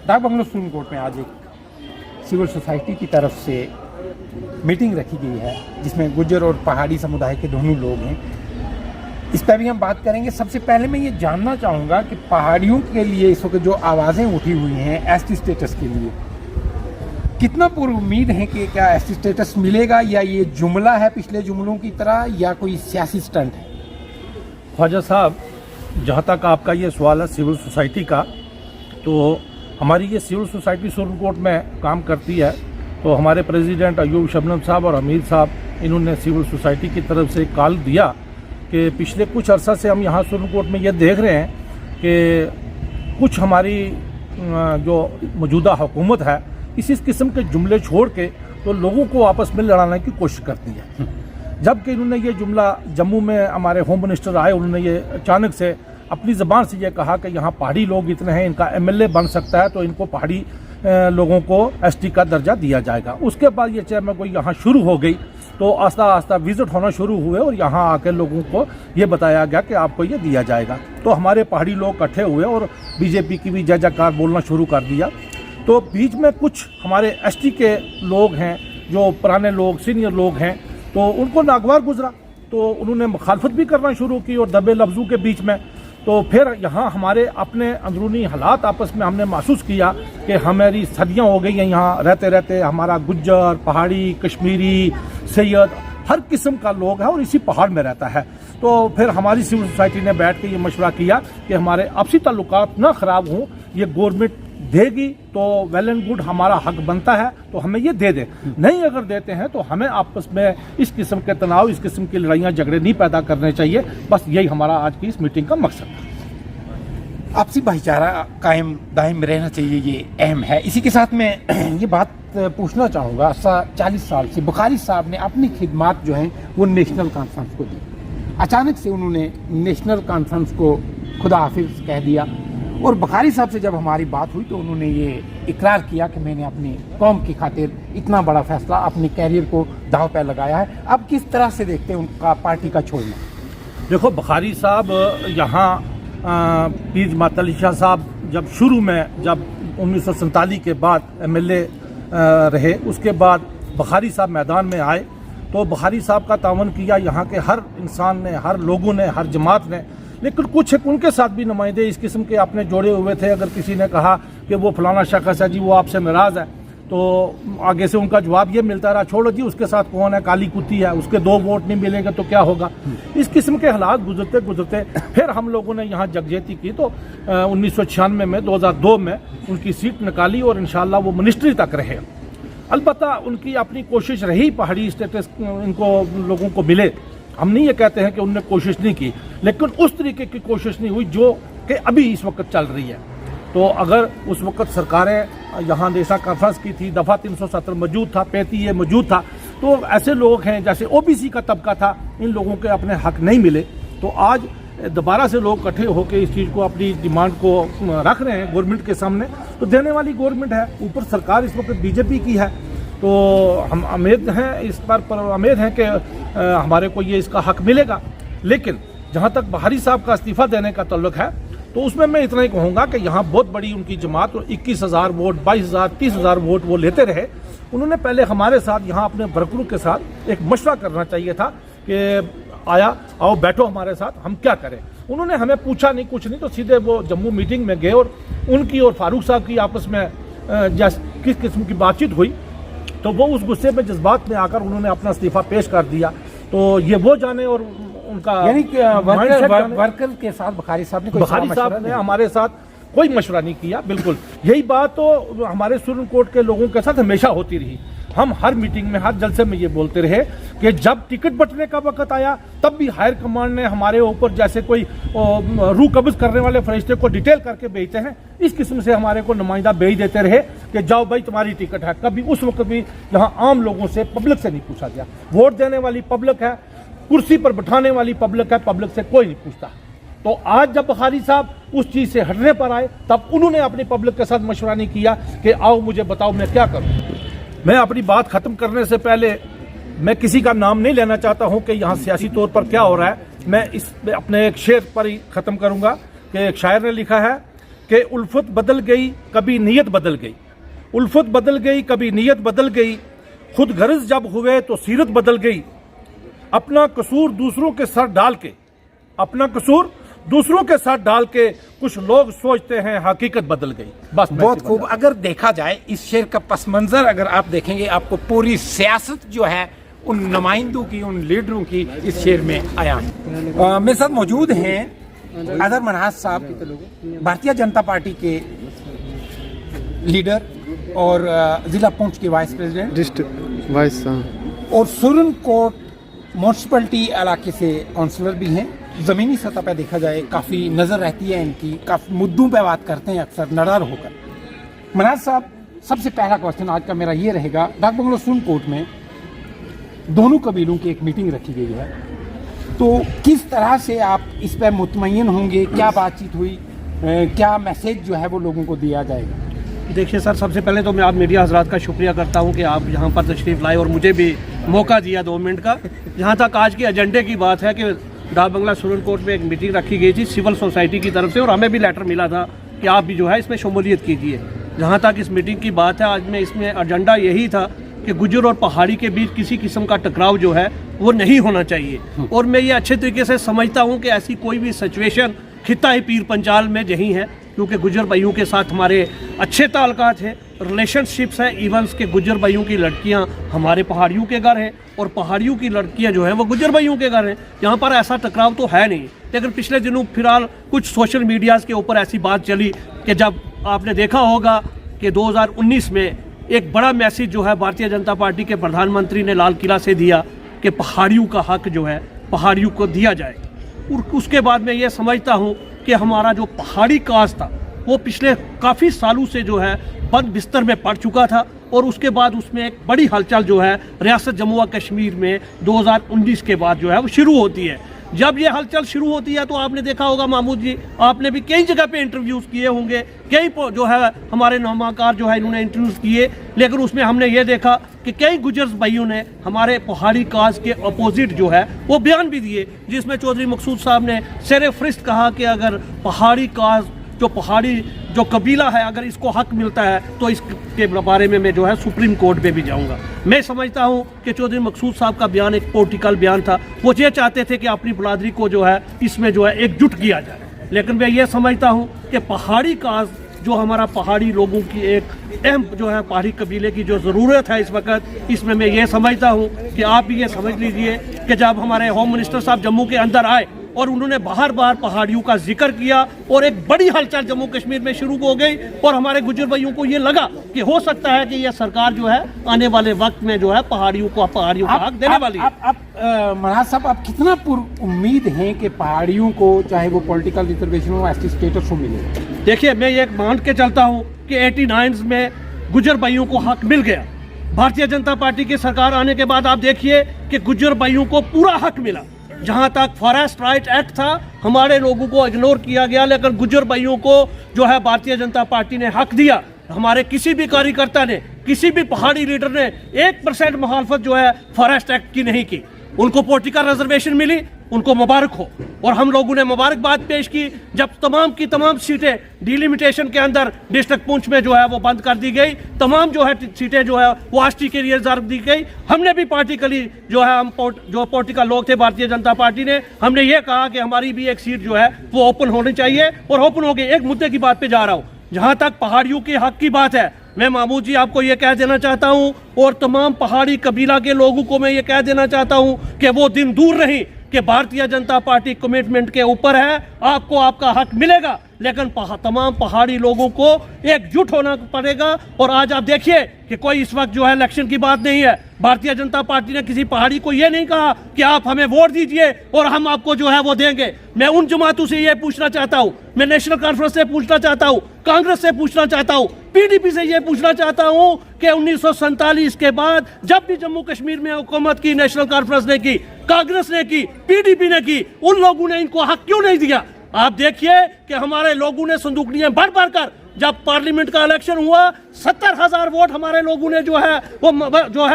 डाक बंगलो सुप्रीम कोर्ट में आज एक सिविल सोसाइटी की तरफ से मीटिंग रखी गई है जिसमें गुज्जर और पहाड़ी समुदाय के दोनों लोग हैं। इस पर भी हम बात करेंगे। सबसे पहले मैं ये जानना चाहूँगा कि पहाड़ियों के लिए इस वक्त जो आवाज़ें उठी हुई हैं एसटी स्टेटस के लिए, कितना पूरी उम्मीद है कि क्या एसटी स्टेटस मिलेगा, या ये जुमला है पिछले जुमलों की तरह, या कोई सियासी स्टंट है? ख्वाजा साहब, जहाँ तक आपका ये सवाल है सिविल सोसाइटी का, तो हमारी ये सिविल सोसाइटी सुप्रीम कोर्ट में काम करती है। तो हमारे प्रेसिडेंट अयूब शबनम साहब और हमीद साहब, इन्होंने सिविल सोसाइटी की तरफ से कॉल दिया कि पिछले कुछ अरसा से हम यहाँ सुप्रीम कोर्ट में ये देख रहे हैं कि कुछ हमारी जो मौजूदा हुकूमत है इस किस्म के जुमले छोड़ के तो लोगों को आपस में लड़ाने की कोशिश करती है। जबकि इन्होंने ये जुमला जम्मू में हमारे होम मिनिस्टर आए, उन्होंने ये अचानक से अपनी ज़बान से ये कहा कि यहाँ पहाड़ी लोग इतने हैं, इनका एमएलए बन सकता है तो इनको पहाड़ी लोगों को एसटी का दर्जा दिया जाएगा। उसके बाद ये चेयरमैन को यहाँ शुरू हो गई तो आस्ता आस्ता विजिट होना शुरू हुए और यहाँ आकर लोगों को ये बताया गया कि आपको ये दिया जाएगा। तो हमारे पहाड़ी लोग इकट्ठे हुए और बीजेपी की भी जय जयकार बोलना शुरू कर दिया। तो बीच में कुछ हमारे एसटी के लोग हैं, जो पुराने लोग सीनियर लोग हैं, तो उनको नागवार गुजरा तो उन्होंने मुखालफत भी करना शुरू की और दबे लफ्ज़ों के बीच में। तो फिर यहाँ हमारे अपने अंदरूनी हालात आपस में हमने महसूस किया कि हमारी सदियाँ हो गई हैं यहाँ रहते रहते, हमारा गुज्जर, पहाड़ी, कश्मीरी, सैयद, हर किस्म का लोग है और इसी पहाड़ में रहता है। तो फिर हमारी सिविल सोसाइटी ने बैठ के ये मशवरा किया कि हमारे आपसी ताल्लुकात ना ख़राब हों, ये गवर्नमेंट देगी तो वेल एंड गुड, हमारा हक बनता है तो हमें ये दे दे, नहीं अगर देते हैं तो हमें आपस में इस किस्म के तनाव, इस किस्म की लड़ाइयाँ झगड़े नहीं पैदा करने चाहिए। बस यही हमारा आज की इस मीटिंग का मकसद है। आपसी भाईचारा कायम दायम रहना चाहिए, ये अहम है। इसी के साथ मैं ये बात पूछना चाहूँगा, 40 साल से बुखारी साहब ने अपनी खिदमात जो हैं वो नेशनल कॉन्फ्रेंस को दी। अचानक से उन्होंने नेशनल कॉन्फ्रेंस को खुदा हाफिज कह दिया और बुखारी साहब से जब हमारी बात हुई तो उन्होंने ये इकरार किया कि मैंने अपनी कौम की खातिर इतना बड़ा फैसला, अपने कैरियर को दांव पे लगाया है। अब किस तरह से देखते हैं उनका पार्टी का छोड़ना? देखो, बुखारी साहब यहाँ पीर मातली शाह साहब जब शुरू में, जब 1947 के बाद एमएलए रहे, उसके बाद बुखारी साहब मैदान में आए तो बुखारी साहब का तावन किया यहाँ के हर इंसान ने, हर लोगों ने, हर जमात ने। लेकिन कुछ उनके साथ भी नुमाइंदे इस किस्म के अपने जोड़े हुए थे। अगर किसी ने कहा कि वो फलाना शख्स है जी, वो आपसे नाराज़ है, तो आगे से उनका जवाब ये मिलता रहा, छोड़ो जी उसके साथ कौन है, काली कुत्ती है, उसके 2 वोट नहीं मिलेंगे तो क्या होगा। इस किस्म के हालात गुजरते गुजरते फिर हम लोगों ने यहाँ जगजेती की तो 1996 में 2002 में उनकी सीट निकाली और इंशाल्लाह वो मिनिस्ट्री तक रहे। अलबत्ता उनकी अपनी कोशिश रही पहाड़ी स्टेटस इनको लोगों को मिले। हम नहीं ये कहते हैं कि उनने कोशिश नहीं की, लेकिन उस तरीके की कोशिश नहीं हुई जो कि अभी इस वक्त चल रही है। तो अगर उस वक्त सरकारें यहाँ नेशनल कॉन्फ्रेंस की थी, दफ़ा 370 मौजूद था, 35 ये मौजूद था, तो ऐसे लोग हैं जैसे ओबीसी का तबका था, इन लोगों के अपने हक नहीं मिले। तो आज दोबारा से लोग इकट्ठे होकर इस चीज़ को, अपनी डिमांड को रख रहे हैं गवर्नमेंट के सामने। तो देने वाली गवर्नमेंट है, ऊपर सरकार इस वक्त बीजेपी की है। तो हम उम्मीद हैं इस पर उम्मीद है कि हमारे को ये इसका हक मिलेगा। लेकिन जहाँ तक बुखारी साहब का इस्तीफ़ा देने का ताल्लुक है तो उसमें मैं इतना ही कहूँगा कि यहाँ बहुत बड़ी उनकी जमात, 21,000 वोट, 22,000, 30,000 वोट वो लेते रहे। उन्होंने पहले हमारे साथ यहाँ अपने वर्करों के साथ एक मशवरा करना चाहिए था कि आया, आओ बैठो हमारे साथ, हम क्या करें। उन्होंने हमें पूछा नहीं, कुछ नहीं, तो सीधे वो जम्मू मीटिंग में गए और उनकी और फारूक साहब की आपस में किस किस्म की बातचीत हुई तो वो उस गुस्से में, जज्बात में आकर उन्होंने अपना इस्तीफा पेश कर दिया। तो ये वो जाने और उनका यानी कि वर्कर के साथ बुखारी साहब ने हमारे साथ कोई मशवरा नहीं किया। बिल्कुल यही बात तो हमारे सुप्रीम कोर्ट के लोगों के साथ हमेशा होती रही। हम हर मीटिंग में, हर जलसे में ये बोलते रहे कि जब टिकट बंटने का वक्त आया तब भी हायर कमांड ने हमारे ऊपर जैसे कोई रूह कब्ज करने वाले फरिश्ते को डिटेल करके भेजते हैं, इस किस्म से हमारे को नुमाइंदा भेज देते रहे कि जाओ भाई तुम्हारी टिकट है। कभी उस वक्त भी यहाँ आम लोगों से, पब्लिक से नहीं पूछा गया। वोट देने वाली पब्लिक है, कुर्सी पर बैठाने वाली पब्लिक है, पब्लिक से कोई नहीं पूछता। तो आज जब बुखारी साहब उस चीज़ से हटने पर आए तब उन्होंने अपनी पब्लिक के साथ मशवरा नहीं किया कि आओ मुझे बताओ मैं क्या करूं। मैं अपनी बात खत्म करने से पहले मैं किसी का नाम नहीं लेना चाहता हूं कि यहाँ सियासी तौर पर क्या हो रहा है। मैं इस अपने एक शेर पर ही खत्म करूंगा कि एक शायर ने लिखा है कि उल्फत बदल गई कभी नीयत बदल गई, उल्फत बदल गई कभी नीयत बदल गई, खुद गर्ज जब हुए तो सीरत बदल गई, अपना कसूर दूसरों के सर डाल के, अपना कसूर दूसरों के साथ डाल के कुछ लोग सोचते हैं हकीकत बदल गई। बस बहुत खूब। अगर देखा जाए इस शेर का पस मंजर अगर आप देखेंगे, आपको पूरी सियासत जो है उन नुमाइंदों की, उन लीडरों की इस शेर में आया है। मेरे साथ मौजूद हैं अजहर मन्हाज साहब, भारतीय जनता पार्टी के लीडर और जिला पुंछ के वाइस प्रेसिडेंट, डिस्ट्रिक्ट वाइस, और सुरन कोट म्यूनसिपलिटी इलाके से काउंसलर भी हैं। ज़मीनी सतह पर देखा जाए काफ़ी नज़र रहती है इनकी, काफ़ी मुद्दों पे बात करते हैं अक्सर नडर होकर। मन्हाज साहब, सबसे पहला क्वेश्चन आज का मेरा ये रहेगा, डाक बंगलो सुरन कोट में दोनों कबीलों की एक मीटिंग रखी गई है, तो किस तरह से आप इस पर मुतमईन होंगे? क्या बातचीत हुई, क्या मैसेज जो है वो लोगों को दिया जाएगा? देखिए सर, सबसे पहले तो मैं आप मीडिया हजरात का शुक्रिया करता हूं कि आप यहाँ पर तशरीफ़ लाए और मुझे भी मौका दिया 2 मिनट का। जहाँ तक आज के एजेंडे की बात है कि डाक बंगला सुरन कोट में एक मीटिंग रखी गई थी सिविल सोसाइटी की तरफ से, और हमें भी लेटर मिला था कि आप भी जो है इसमें शमूलियत कीजिए। जहाँ तक इस मीटिंग की बात है, आज में इसमें एजेंडा यही था कि गुज्जर और पहाड़ी के बीच किसी किस्म का टकराव जो है वो नहीं होना चाहिए। और मैं ये अच्छे तरीके से समझता हूँ कि ऐसी कोई भी सिचुएशन खिता ही पीर पंजाल में यही है, क्योंकि गुज्जर भाइयों के साथ हमारे अच्छे ताल्लुकात हैं, रिलेशनशिप्स है। इवंस के गुज्जर भाइयों की लड़कियां हमारे पहाड़ियों के घर हैं और पहाड़ियों की लड़कियां जो हैं वो गुज्जर भाइयों के घर हैं। यहाँ पर ऐसा टकराव तो है नहीं, लेकिन पिछले दिनों फिलहाल कुछ सोशल मीडियाज़ के ऊपर ऐसी बात चली कि जब आपने देखा होगा कि 2019 में एक बड़ा मैसेज जो है भारतीय जनता पार्टी के प्रधानमंत्री ने लाल किला से दिया कि पहाड़ियों का हक जो है पहाड़ियों को दिया जाए। और उसके बाद मैं ये समझता हूँ कि हमारा जो पहाड़ी कास्ट था वो पिछले काफ़ी सालों से जो है बंद बिस्तर में पड़ चुका था, और उसके बाद उसमें एक बड़ी हलचल जो है रियासत जम्मू व कश्मीर में 2019 के बाद जो है वो शुरू होती है। जब ये हलचल शुरू होती है तो आपने देखा होगा महमूद जी, आपने भी कई जगह पे इंटरव्यूज़ किए होंगे, कई जो है हमारे नुमाकार जो है इन्होंने इंटरव्यूज़ किए, लेकिन उसमें हमने ये देखा कि कई गुजर भाइयों ने हमारे पहाड़ी कास्ट के अपोजिट जो है वो बयान भी दिए, जिसमें चौधरी मकसूद साहब ने सर फरिश्त कहा कि अगर पहाड़ी कास्ट जो पहाड़ी जो कबीला है अगर इसको हक मिलता है तो इसके बारे में मैं जो है सुप्रीम कोर्ट पे भी जाऊंगा। मैं समझता हूं कि चौधरी मकसूद साहब का बयान एक पॉलिटिकल बयान था, वो ये चाहते थे कि अपनी बरादरी को जो है इसमें जो है एकजुट किया जाए। लेकिन मैं ये समझता हूं कि पहाड़ी कास्ट जो हमारा पहाड़ी लोगों की एक अहम जो है पहाड़ी कबीले की जो ज़रूरत है इस वक्त, इसमें मैं ये समझता हूँ कि आप भी ये समझ लीजिए कि जब हमारे होम मिनिस्टर साहब जम्मू के अंदर आए और उन्होंने बार बार पहाड़ियों का जिक्र किया और एक बड़ी हलचल जम्मू कश्मीर में शुरू हो गई, और हमारे गुज्जर भाइयों को ये लगा कि हो सकता है कि यह सरकार जो है आने वाले वक्त में जो है पहाड़ियों का हक देने वाली है। मन्हाज साहब, आप कितना उम्मीद हैं कि पहाड़ियों को चाहे वो पॉलिटिकल रिजर्वेशन हो, एसटी स्टेटस हो मिले? देखिए, मैं ये मान के चलता हूँ कि 89 में गुज्जर भाइयों को हक मिल गया। भारतीय जनता पार्टी की सरकार आने के बाद आप देखिए कि गुज्जर भाइयों को पूरा हक मिला। जहां तक फॉरेस्ट राइट एक्ट था, हमारे लोगों को इग्नोर किया गया, लेकिन गुज्जर भाइयों को जो है भारतीय जनता पार्टी ने हक दिया। हमारे किसी भी कार्यकर्ता ने, किसी भी पहाड़ी लीडर ने 1% मुखालफत जो है फॉरेस्ट एक्ट की नहीं की। उनको पॉलिटिकल रिजर्वेशन मिली, उनको मुबारक हो, और हम लोगों ने मुबारकबाद पेश की जब तमाम की तमाम सीटें डिलिमिटेशन के अंदर डिस्ट्रिक्ट पुंछ में जो है वो बंद कर दी गई। तमाम जो है सीटें जो है वो एसटी के लिए रिजर्व दी गई। हमने भी पार्टिकली जो है हम जो पॉलिटिकल लोग थे भारतीय जनता पार्टी ने, हमने ये कहा कि हमारी भी एक सीट जो है वो ओपन होनी चाहिए, और ओपन हो गई। एक मुद्दे की बात पे जा रहा हूँ, जहाँ तक पहाड़ियों के हक की बात है, मैं महमूद जी आपको ये कह देना चाहता हूँ और तमाम पहाड़ी कबीला के लोगों को मैं ये कह देना चाहता हूँ कि वो दिन दूर नहीं कि भारतीय जनता पार्टी कमिटमेंट के ऊपर है। आपको आपका हक मिलेगा, लेकिन तमाम पहाड़ी लोगों को एकजुट होना पड़ेगा। और आज आप देखिए कि कोई इस वक्त जो है इलेक्शन की बात नहीं है। भारतीय जनता पार्टी ने किसी पहाड़ी को ये नहीं कहा कि आप हमें वोट दीजिए और हम आपको जो है वो देंगे। मैं उन जमातों से ये पूछना चाहता हूँ, मैं नेशनल कॉन्फ्रेंस से पूछना चाहता हूँ, कांग्रेस से पूछना चाहता हूँ, पीडीपी से ये पूछना चाहता हूँ कि 1947 के बाद जब भी जम्मू कश्मीर में हुकूमत की नेशनल कॉन्फ्रेंस ने की, कांग्रेस ने की, पीडीपी ने की, उन लोगों ने इनको हक क्यों नहीं दिया? आप देखिए कि हमारे लोगों ने संदूकनियां भर भर कर, जब पार्लियामेंट का इलेक्शन हुआ 70,000 वोट हमारे लोगों ने जो है वो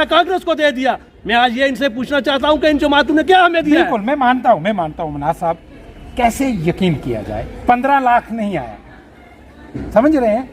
कांग्रेस को दे दिया। मैं आज ये इनसे पूछना चाहता हूं कि इन जमातों ने क्या हमें दिया? बिल्कुल, मैं मानता हूं मनाज साहब, कैसे यकीन किया जाए? 15 लाख नहीं आया, समझ रहे हैं?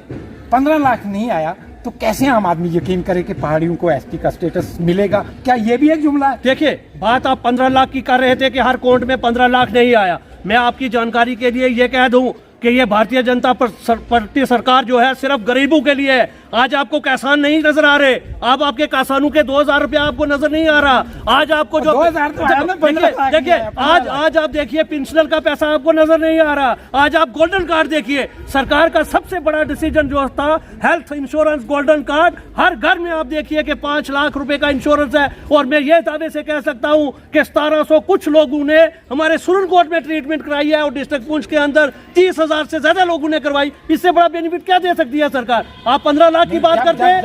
15 लाख नहीं आया तो कैसे आम आदमी यकीन करे कि पहाड़ियों को एसटी का स्टेटस मिलेगा? क्या ये भी एक जुमला है? देखिए, बात आप 15 लाख की कर रहे थे कि हर कोर्ट में 15 लाख नहीं आया। मैं आपकी जानकारी के लिए ये कह दूं कि ये भारतीय जनता पार्टी सरकार जो है सिर्फ गरीबों के लिए है। आज आपको किसान नहीं नजर आ रहे, अब आपके किसानों के 2000 रुपया आपको नजर नहीं आ रहा। आज आपको जो 2000 तो आया ना, देखिए आज आप देखिए पेंशनर का पैसा आपको नजर नहीं आ रहा। आज आप गोल्डन कार्ड देखिए, सरकार का सबसे बड़ा डिसीजन जो था हेल्थ इंश्योरेंस गोल्डन कार्ड, हर घर में आप देखिए कि 5 लाख रुपए का इंश्योरेंस है। और मैं ये दावे से कह सकता हूं कि 1700 कुछ लोगों ने हमारे सुरनकोट में ट्रीटमेंट कराई है और डिस्ट्रिक्ट पुंछ के अंदर 30,000 से ज्यादा लोगों ने करवाई। इससे बड़ा बेनिफिट क्या दे सकती है सरकार? आप 15 लाख की बात करते हैं।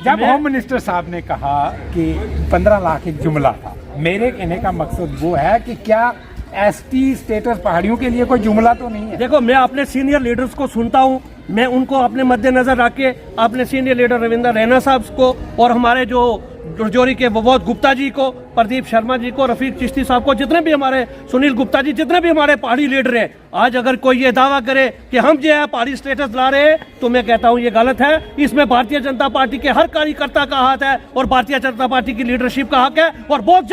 जब होम मिनिस्टर साहब ने कहा कि 15 लाख एक जुमला था, मेरे कहने का मकसद वो है कि क्या एसटी स्टेटस पहाड़ियों के लिए कोई जुमला तो नहीं है? देखो, मैं अपने सीनियर लीडर्स को सुनता हूं, मैं उनको अपने मद्देनजर रख के अपने सीनियर लीडर रविंद्र रैना साहब को और हमारे जो रजौरी के विनोद गुप्ता जी को, प्रदीप शर्मा जी को, रफीक चिश्ती साहब को, जितने भी हमारे सुनील गुप्ता जी, जितने भी हमारे पहाड़ी लीडर हैं, आज अगर कोई ये दावा करे कि हम जो है पहाड़ी स्टेटस ला रहे हैं तो मैं कहता हूं ये गलत है। इसमें भारतीय जनता पार्टी के हर कार्यकर्ता का हाथ है और भारतीय जनता पार्टी की लीडरशिप का हक है। और बहुत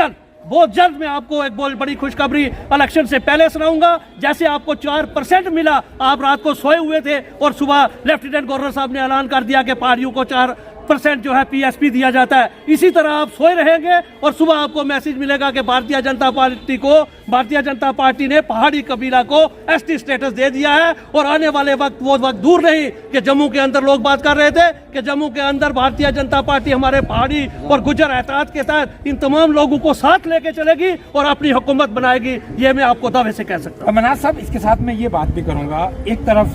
जल्द मैं आपको एक बहुत बड़ी खुशखबरी इलेक्शन से पहले सुनाऊंगा। जैसे आपको 4% मिला, आप रात को सोए हुए थे और सुबह लेफ्टिनेंट गवर्नर साहब ने ऐलान कर दिया कि पहाड़ियों को 4% जो है पीएसपी दिया जाता है। इसी तरह आप सोए रहेंगे और सुबह आपको मैसेज मिलेगा कि भारतीय जनता पार्टी ने पहाड़ी कबीला को एसटी स्टेटस दे दिया है। और आने वाले वक्त वो वक्त दूर नहीं कि जम्मू के अंदर लोग बात कर रहे थे कि जम्मू के अंदर भारतीय जनता पार्टी हमारे पहाड़ी और गुजर एहतियात के तहत इन तमाम लोगों को साथ लेके चलेगी और अपनी हुकूमत बनाएगी। ये मैं आपको दावे से कह सकता हूँ। मनाज साहब, इसके साथ मैं ये बात भी करूंगा, एक तरफ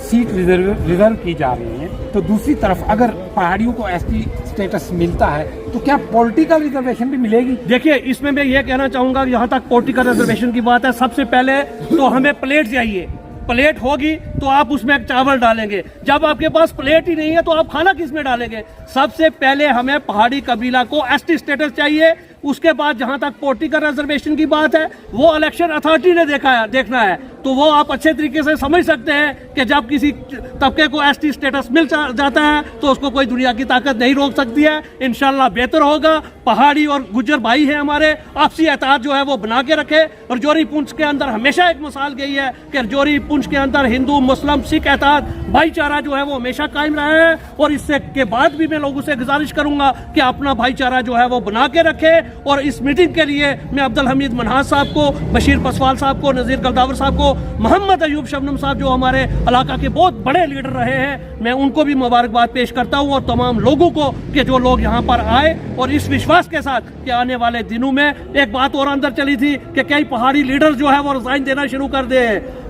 सीट रिजर्व की जा रही है तो दूसरी तरफ अगर पहाड़ियों को एसटी स्टेटस मिलता है तो क्या पॉलिटिकल रिजर्वेशन भी मिलेगी? देखिए, इसमें मैं ये कहना चाहूंगा, यहाँ तक पॉलिटिकल रिजर्वेशन की बात है, सबसे पहले तो हमें प्लेट चाहिए। प्लेट होगी तो आप उसमें चावल डालेंगे, जब आपके पास प्लेट ही नहीं है तो आप खाना किस में डालेंगे? सबसे पहले हमें पहाड़ी कबीला को एसटी स्टेटस चाहिए। उसके बाद जहां तक पॉलिटिकल रिजर्वेशन की बात है वो इलेक्शन अथॉरिटी ने देखना है। तो वो आप अच्छे तरीके से समझ सकते हैं कि जब किसी तबके को एसटी स्टेटस मिल जाता है तो उसको कोई दुनिया की ताकत नहीं रोक सकती है। इंशाल्लाह बेहतर होगा। पहाड़ी और गुज्जर भाई हैं हमारे, आपसी एहतियात जो है वो बना के रखे। रजौरी पुंछ के अंदर हमेशा एक मिसाल गई है कि रजौरी पुंछ के अंदर हिंदू मुस्लिम सिख एहतियात भाईचारा जो है वो हमेशा कायम रहा है। और इससे के बाद भी मैं लोगों से गुजारिश करूंगा कि अपना भाईचारा जो है वो बना के रखे। और इस मीटिंग के लिए मैं अब्दुल हमीद मनहास साहब को, बशीर पसवाल साहब को, नज़ीर गलदावर साहब को, मोहम्मद अयूब शबनम साहब जो हमारे इलाका के बहुत बड़े लीडर रहे हैं, मैं उनको भी मुबारकबाद पेश करता हूं और तमाम लोगों को कि जो लोग यहां पर आए और इस विश्वास के साथ कि आने वाले दिनों में एक बात और अंदर चली थी कि कई पहाड़ी लीडर जो है वो रिजाइन देना शुरू कर दे।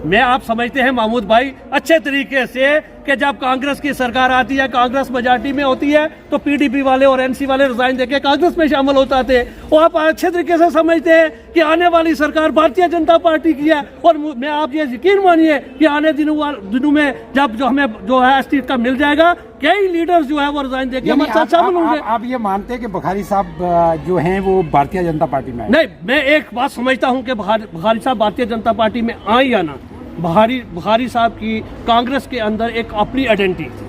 मैं आप समझते हैं महमूद भाई अच्छे तरीके से कि जब कांग्रेस की सरकार आती है, कांग्रेस मेजॉरिटी में होती है तो पीडीपी वाले और एनसी वाले रिजाइन देके कांग्रेस में शामिल होता थे। और आप अच्छे तरीके से समझते हैं कि आने वाली सरकार भारतीय जनता पार्टी की है। और मैं आप ये यकीन मानिए कि आने दिनों में जब जो हमें जो है एसटी का मिल जाएगा, कई लीडर्स जो है वो रिजाइन देके हमारे साथ शामिल होंगे। आप ये मानते हैं कि बुखारी साहब जो हैं वो भारतीय जनता पार्टी में? नहीं, मैं एक बात समझता हूँ कि बुखारी साहब भारतीय जनता पार्टी में आए या ना, बुखारी साहब की कांग्रेस के अंदर एक अपनी आइडेंटिटी थी,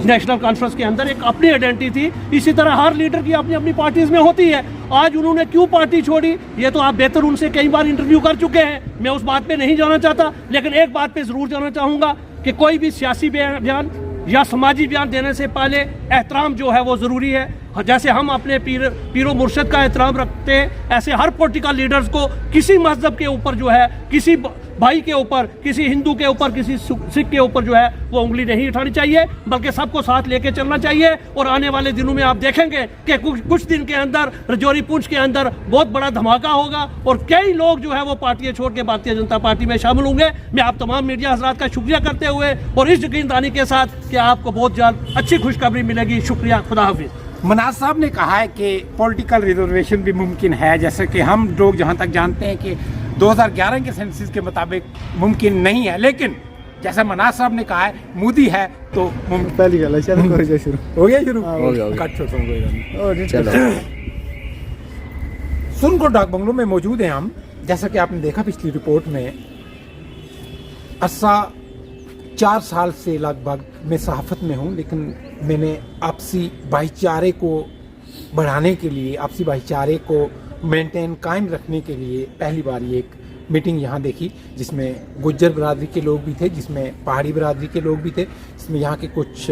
नेशनल कॉन्फ्रेंस के अंदर एक अपनी आइडेंटिटी थी। इसी तरह हर लीडर की अपनी अपनी पार्टीज में होती है। आज उन्होंने क्यों पार्टी छोड़ी ये तो आप बेहतर उनसे कई बार इंटरव्यू कर चुके हैं, मैं उस बात पे नहीं जाना चाहता। लेकिन एक बात पे जरूर जाना चाहूंगा कि कोई भी सियासी बयान या समाजी बयान देने से पहले एहतराम जो है वो जरूरी है। जैसे हम अपने पीरो मुर्शद का एहतराम रखते हैं, ऐसे हर पॉलिटिकल लीडर्स को किसी मजहब के ऊपर जो है, किसी भाई के ऊपर, किसी हिंदू के ऊपर, किसी सिख के ऊपर जो है वो उंगली नहीं उठानी चाहिए, बल्कि सबको साथ लेके चलना चाहिए। और आने वाले दिनों में आप देखेंगे कि कुछ दिन के अंदर रजौरी पुंछ के अंदर बहुत बड़ा धमाका होगा और कई लोग जो है वो पार्टियां छोड़ के भारतीय जनता पार्टी में शामिल होंगे। मैं आप तमाम मीडिया हजरात का शुक्रिया करते हुए और इस यकीनदानी के साथ कि आपको बहुत जल्द अच्छी खुशखबरी मिलेगी। शुक्रिया, खुदा हाफिज। मनाज साहब ने कहा है कि पॉलिटिकल रिजर्वेशन भी मुमकिन है, जैसे कि हम लोग जहां तक जानते हैं कि 2011 के सेंसस के मुताबिक मुमकिन नहीं है, लेकिन जैसा मनाज साहब ने कहा है मोदी है तो पहली गल है शुरू हो गया शुरू हो गया कट छोड़ सुनकोट डाक बंगलों में मौजूद हैं हम। जैसा कि आपने देखा पिछली रिपोर्ट में, अर्सा 4 साल से लगभग मैं सहाफत में हूँ, लेकिन मैंने आपसी भाईचारे को बढ़ाने के लिए, आपसी भाईचारे को मेंटेन कायम रखने के लिए पहली बार ये एक मीटिंग यहाँ देखी, जिसमें गुज्जर बरादरी के लोग भी थे, जिसमें पहाड़ी बरादरी के लोग भी थे, जिसमें यहाँ के कुछ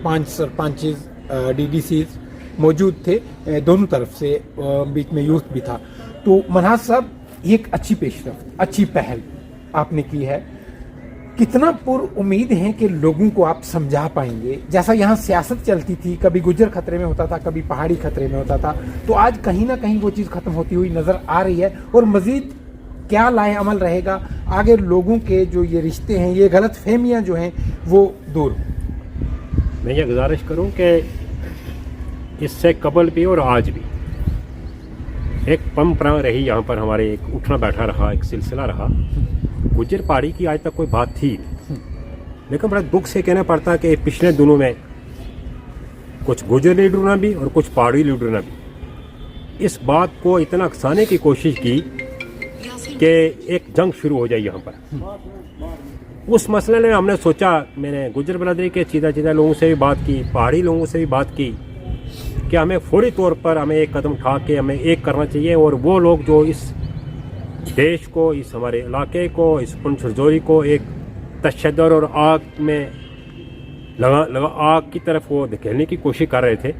5 सरपंचेस, DDCs मौजूद थे, दोनों तरफ से, बीच में यूथ भी था। तो मनाज साहब, ये एक अच्छी पेशरफ्त, अच्छी पहल आपने की है। कितना पुर उम्मीद है कि लोगों को आप समझा पाएंगे? जैसा यहाँ सियासत चलती थी, कभी गुज्जर खतरे में होता था, कभी पहाड़ी खतरे में होता था, तो आज कहीं ना कहीं वो चीज़ खत्म होती हुई नजर आ रही है। और मजीद क्या लाए अमल रहेगा आगे, लोगों के जो ये रिश्ते हैं, ये गलत फहमियाँ जो हैं वो दूर। मैं ये गुजारिश करूं कि इससे कबल भी और आज भी एक परंपरा रही, यहाँ पर हमारे एक उठना बैठा रहा, एक सिलसिला रहा। गुज्जर पहाड़ी की आज तक कोई बात थी, लेकिन बड़ा दुख से कहना पड़ता है कि पिछले दिनों में कुछ गुज्जर लीडरों ने भी और कुछ पहाड़ी लीडरों ने भी इस बात को इतना अकसाने की कोशिश की कि एक जंग शुरू हो जाए यहाँ पर। उस मसले में हमने सोचा, मैंने गुज्जर बरादरी के सीधा लोगों से भी बात की, पहाड़ी लोगों से भी बात की कि हमें फौरी तौर पर हमें एक कदम उठा के हमें एक करना चाहिए। और वो लोग जो इस देश को, इस हमारे इलाके को, इस पुंछ रजौरी को एक तशद्दुद और आग में लगा आग की तरफ वो धकेलने की कोशिश कर रहे थे,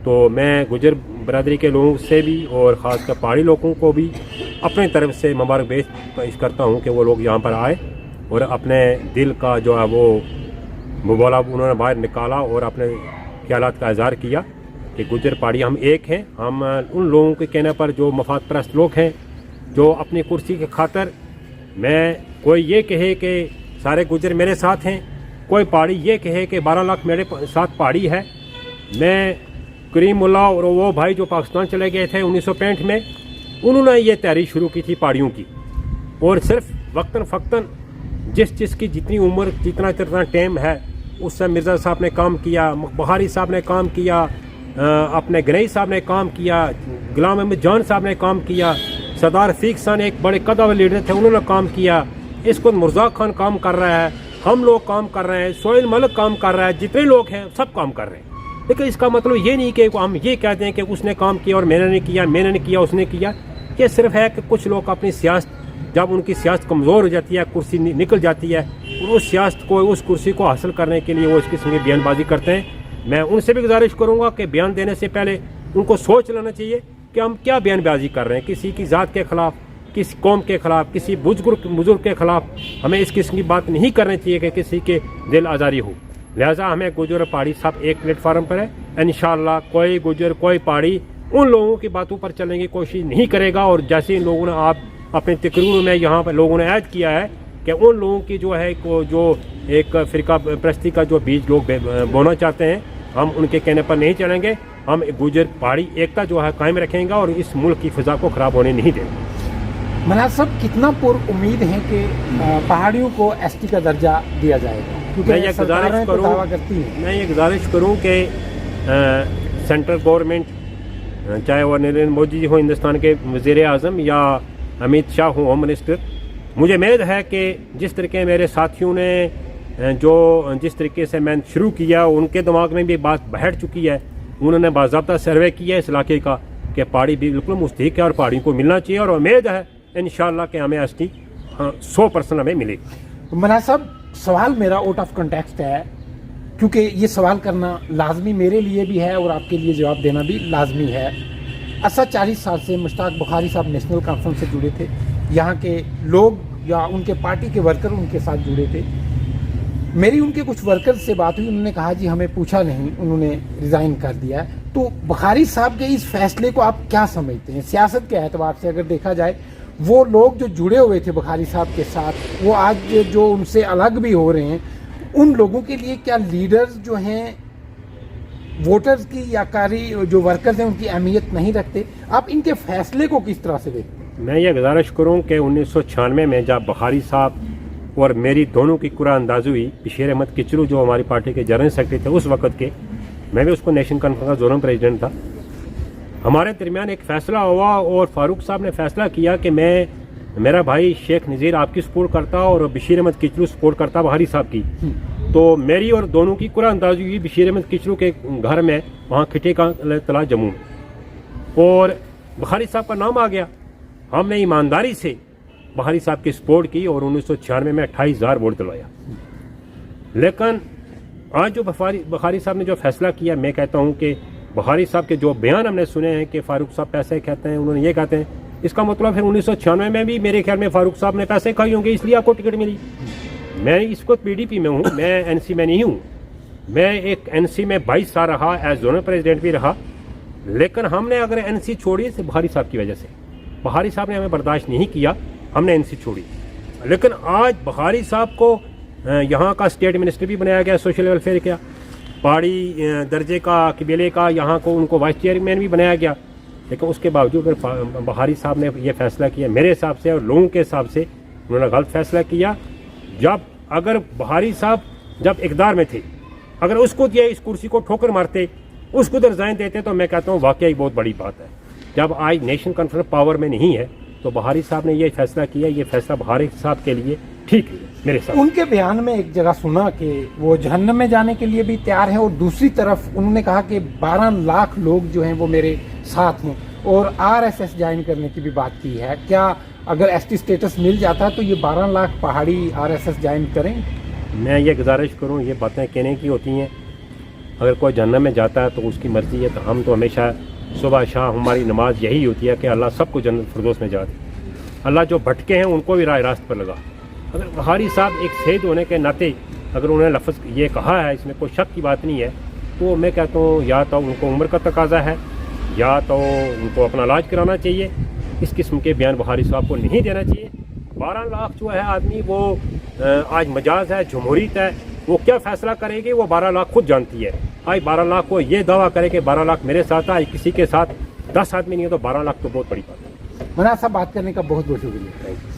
तो मैं गुज्जर बरादरी के लोगों से भी और ख़ासकर पहाड़ी लोगों को भी अपनी तरफ से मुबारकबाद पेश करता हूँ कि वो लोग यहाँ पर आए और अपने दिल का जो है वो बोला उन्होंने बाहर निकाला और अपने ख्यालात का इज़हार किया कि गुज्जर पहाड़ी हम एक हैं। हम उन लोगों के कहने पर जो मफाद परस्त लोग हैं, जो अपनी कुर्सी के खातर, मैं कोई ये कहे कि सारे गुज्जर मेरे साथ हैं, कोई पहाड़ी ये कहे कि 12 लाख मेरे साथ पहाड़ी है। मैं करीम मुल्ला और वो भाई जो पाकिस्तान चले गए थे 1965 में, उन्होंने ये तैयारी शुरू की थी पहाड़ियों की, और सिर्फ वक्तन फ़क्तन जिसकी जितनी उम्र, जितना टाइम है, उससे मिर्ज़ा साहब ने काम किया, बहारी साहब ने काम किया, अपने गनई साहब ने काम किया, गुलाम अहमद जान साहब ने काम किया, सरदार रफीक सान एक बड़े कदर लीडर थे, उन्होंने काम किया, इसको मुर्जा खान काम कर रहा है, हम लोग काम कर रहे हैं, सोहेल मलिक काम कर रहा है, जितने लोग हैं सब काम कर रहे हैं। लेकिन इसका मतलब ये नहीं कि हम ये कहते हैं कि उसने काम किया और मैंने नहीं किया, मैंने नहीं किया उसने किया। ये सिर्फ है कि कुछ लोग अपनी सियासत, जब उनकी सियासत कमज़ोर हो जाती है, कुर्सी निकल जाती है, उस सियासत को, उस कुर्सी को हासिल करने के लिए वो इस किस्म की बयानबाजी करते हैं। मैं उनसे भी गुजारिश करूँगा कि बयान देने से पहले उनको सोच लेना चाहिए कि हम क्या बयानबाजी कर रहे हैं, किसी की ज़ात के ख़िलाफ़, किसी कौम के ख़िलाफ़, किसी बुजुर्ग के ख़िलाफ़ हमें इस किस्म की बात नहीं करनी चाहिए कि किसी के दिल आज़ारी हो। लिहाजा हमें गुज्जर और पहाड़ी सब एक प्लेटफार्म पर है। इंशाअल्लाह कोई गुज्जर कोई पहाड़ी उन लोगों की बातों पर चलने की कोशिश नहीं करेगा। और जैसे इन लोगों ने आप अपने तकरीर में यहाँ पर लोगों ने ऐड किया है कि उन लोगों की जो है को जो एक फ़िरका परस्ती का जो बीज लोग बोना चाहते हैं, हम उनके कहने पर नहीं चलेंगे। हम गुज्जर पहाड़ी एकता जो है कायम रखेंगे और इस मुल्क की फ़िज़ा को ख़राब होने नहीं देंगे। मनाज साहब, कितना पुर उम्मीद है कि पहाड़ियों को ST का दर्जा दिया जाएगा? मैं ये गुजारिश करूँ कि सेंट्रल गवर्नमेंट, चाहे वो नरेंद्र मोदी जी हो हिंदुस्तान के वज़ीर आज़म या अमित शाह हो होम मिनिस्टर, मुझे उम्मीद है कि जिस तरीके मेरे साथियों ने जिस तरीके से मैंने शुरू किया, उनके दिमाग में भी बात बैठ चुकी है। उन्होंने बाज़ाब्ता सर्वे किया है इस इलाके का कि पहाड़ी भी बिल्कुल मुस्तहिक है और पहाड़ियों को मिलना चाहिए, और उम्मीद है इंशाअल्लाह कि हमें ST 100% हमें मिलेगी। मनाज साहब, सवाल मेरा आउट ऑफ कंटेक्स्ट है क्योंकि ये सवाल करना लाजमी मेरे लिए भी है और आपके लिए जवाब देना भी लाजमी है। अच्छा, 40 साल से मुश्ताक बुखारी साहब नेशनल कॉन्फ्रेंस से जुड़े थे, यहाँ के लोग या उनके पार्टी के वर्कर उनके साथ जुड़े थे। मेरी उनके कुछ वर्कर्स से बात हुई, उन्होंने कहा जी हमें पूछा नहीं, उन्होंने रिज़ाइन कर दिया। तो बुखारी साहब के इस फैसले को आप क्या समझते हैं सियासत के एतबार से? अगर देखा जाए वो लोग जो जुड़े हुए थे बुखारी साहब के साथ, वो आज जो उनसे अलग भी हो रहे हैं, उन लोगों के लिए क्या लीडर्स जो हैं वोटर्स की या कारी जो वर्कर्स हैं उनकी अहमियत नहीं रखते? आप इनके फैसले को किस तरह से देखते हैं? मैं ये गुजारिश करूं कि 1996 में जब बुखारी साहब और मेरी दोनों की कुरा अंदाज़ी हुई, बशीर अहमद किचलू जो हमारी पार्टी के जनरल सेक्रेटरी थे उस वक्त के, मैं भी उसको नेशनल कॉन्फ्रेंस का जोनल प्रेसिडेंट था, हमारे दरमियान एक फ़ैसला हुआ और फारूक साहब ने फैसला किया कि मेरा भाई शेख नज़ीर आपकी सपोर्ट करता और बशीर अहमद किचलू सपोर्ट करता बुखारी साहब की। तो मेरी और दोनों की कुरा अंदाज़ी हुई बशीर अहमद किचलू के घर में, वहाँ खिटे का तला जम्मू, और बुखारी साहब का नाम आ गया। हमने ईमानदारी से बुखारी साहब की सपोर्ट की और 1996 में 28,000 वोट दिलवाया। लेकिन आज जो बुखारी साहब ने जो फैसला किया, मैं कहता हूँ कि बुखारी साहब के जो बयान हमने सुने हैं कि फारूक साहब पैसे कहते हैं, उन्होंने ये कहते हैं, इसका मतलब फिर 1996 में भी मेरे ख्याल में फारूक साहब ने पैसे खाई होंगे, इसलिए आपको टिकट मिली। मैं इस वक्त PDP में हूँ, मैं NC में नहीं हूँ। मैं एक NC में 22 साल रहा, एज जोनल प्रेसिडेंट भी रहा, लेकिन हमने अगर NC छोड़ी तो बुखारी साहब की वजह से, बुखारी साहब ने हमें बर्दाश्त नहीं किया, हमने NC छोड़ी। लेकिन आज बुखारी साहब को यहाँ का स्टेट मिनिस्टर भी बनाया गया, सोशल वेलफेयर का, पहाड़ी दर्जे का कबीले का यहाँ को उनको वाइस चेयरमैन भी बनाया गया। लेकिन उसके बावजूद बुखारी साहब ने ये फैसला किया, मेरे हिसाब से और लोगों के हिसाब से उन्होंने गलत फैसला किया। जब अगर बुखारी साहब जब इक़्तिदार में थे, अगर उसको दिया इस कुर्सी को ठोकर मारते, उसको तो रिज़ाइन देते, तो मैं कहता हूँ वाकई बहुत बड़ी बात है। जब आज नेशनल कॉन्फ्रेंस पावर में नहीं है तो बुखारी साहब ने ये फैसला किया, ये फैसला बुखारी साहब के लिए ठीक है मेरे साथ। उनके बयान में एक जगह सुना कि वो जहन्नम में जाने के लिए भी तैयार हैं, और दूसरी तरफ उन्होंने कहा कि 12 लाख लोग जो हैं वो मेरे साथ हैं, और RSS ज्वाइन करने की भी बात की है। क्या अगर ST स्टेटस मिल जाता है तो ये 12 लाख पहाड़ी RSS ज्वाइन करें? मैं ये गुजारिश करूँ, ये बातें कहने की होती हैं, अगर कोई जहन्नम में जाता है तो उसकी मर्ज़ी है। तो हम तो हमेशा सुबह शाम हमारी नमाज यही होती है कि अल्लाह सबको जन्नत फिरदौस में जा दे, अल्लाह जो भटके हैं उनको भी राह रास्त पर लगा। अगर बुखारी साहब एक शहीद होने के नाते अगर उन्होंने लफ्ज़ ये कहा है, इसमें कोई शक की बात नहीं है, तो मैं कहता हूँ या तो उनको उम्र का तकाजा है या तो उनको अपना इलाज कराना चाहिए। इस किस्म के बयान बुखारी साहब को नहीं देना चाहिए। 12 लाख जो है आदमी, वो आज मजाज है, जमहूरियत है, वो क्या फैसला करेगी वो 12 लाख खुद जानती है। आज 12 लाख को ये दावा करे कि 12 लाख मेरे साथ है, किसी के साथ 10 आदमी नहीं है, तो 12 लाख तो बहुत बड़ी बात है। मना साहब, बात करने का बहुत बहुत शुक्रिया।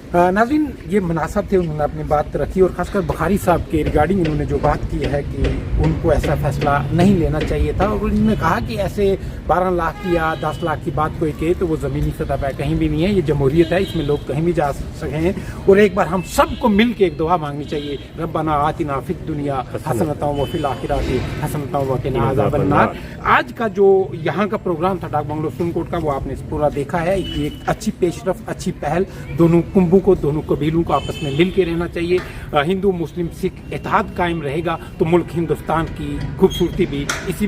नाज़रीन, ये मुनासिब थे, उन्होंने अपनी बात रखी, और ख़ासकर बुखारी साहब के रिगार्डिंग उन्होंने जो बात की है कि उनको ऐसा फैसला नहीं लेना चाहिए था, और उन्होंने कहा कि ऐसे 12 लाख की या 10 लाख की बात कोई कहे तो वो ज़मीनी सतह पर कहीं भी नहीं है। ये जमहूरियत है, इसमें लोग कहीं भी जा सकें, और एक बार हम सबको मिल के एक दुआ मांगनी चाहिए, रब्बना आतिना फिद दुनिया हसनता व फिल आखिराति हसनता व क़िना अज़ाबन नार। आज का जो यहाँ का प्रोग्राम था डाक बंगलो सुप्रीम कोर्ट का, वो आपने पूरा देखा है। एक अच्छी पेशरफ, अच्छी पहल, दोनों कुंभों को, दोनों कबीलों को आपस में मिल के रहना चाहिए। हिंदू मुस्लिम सिख इत्तेहाद कायम रहेगा तो मुल्क हिंदुस्तान की खूबसूरती भी इसी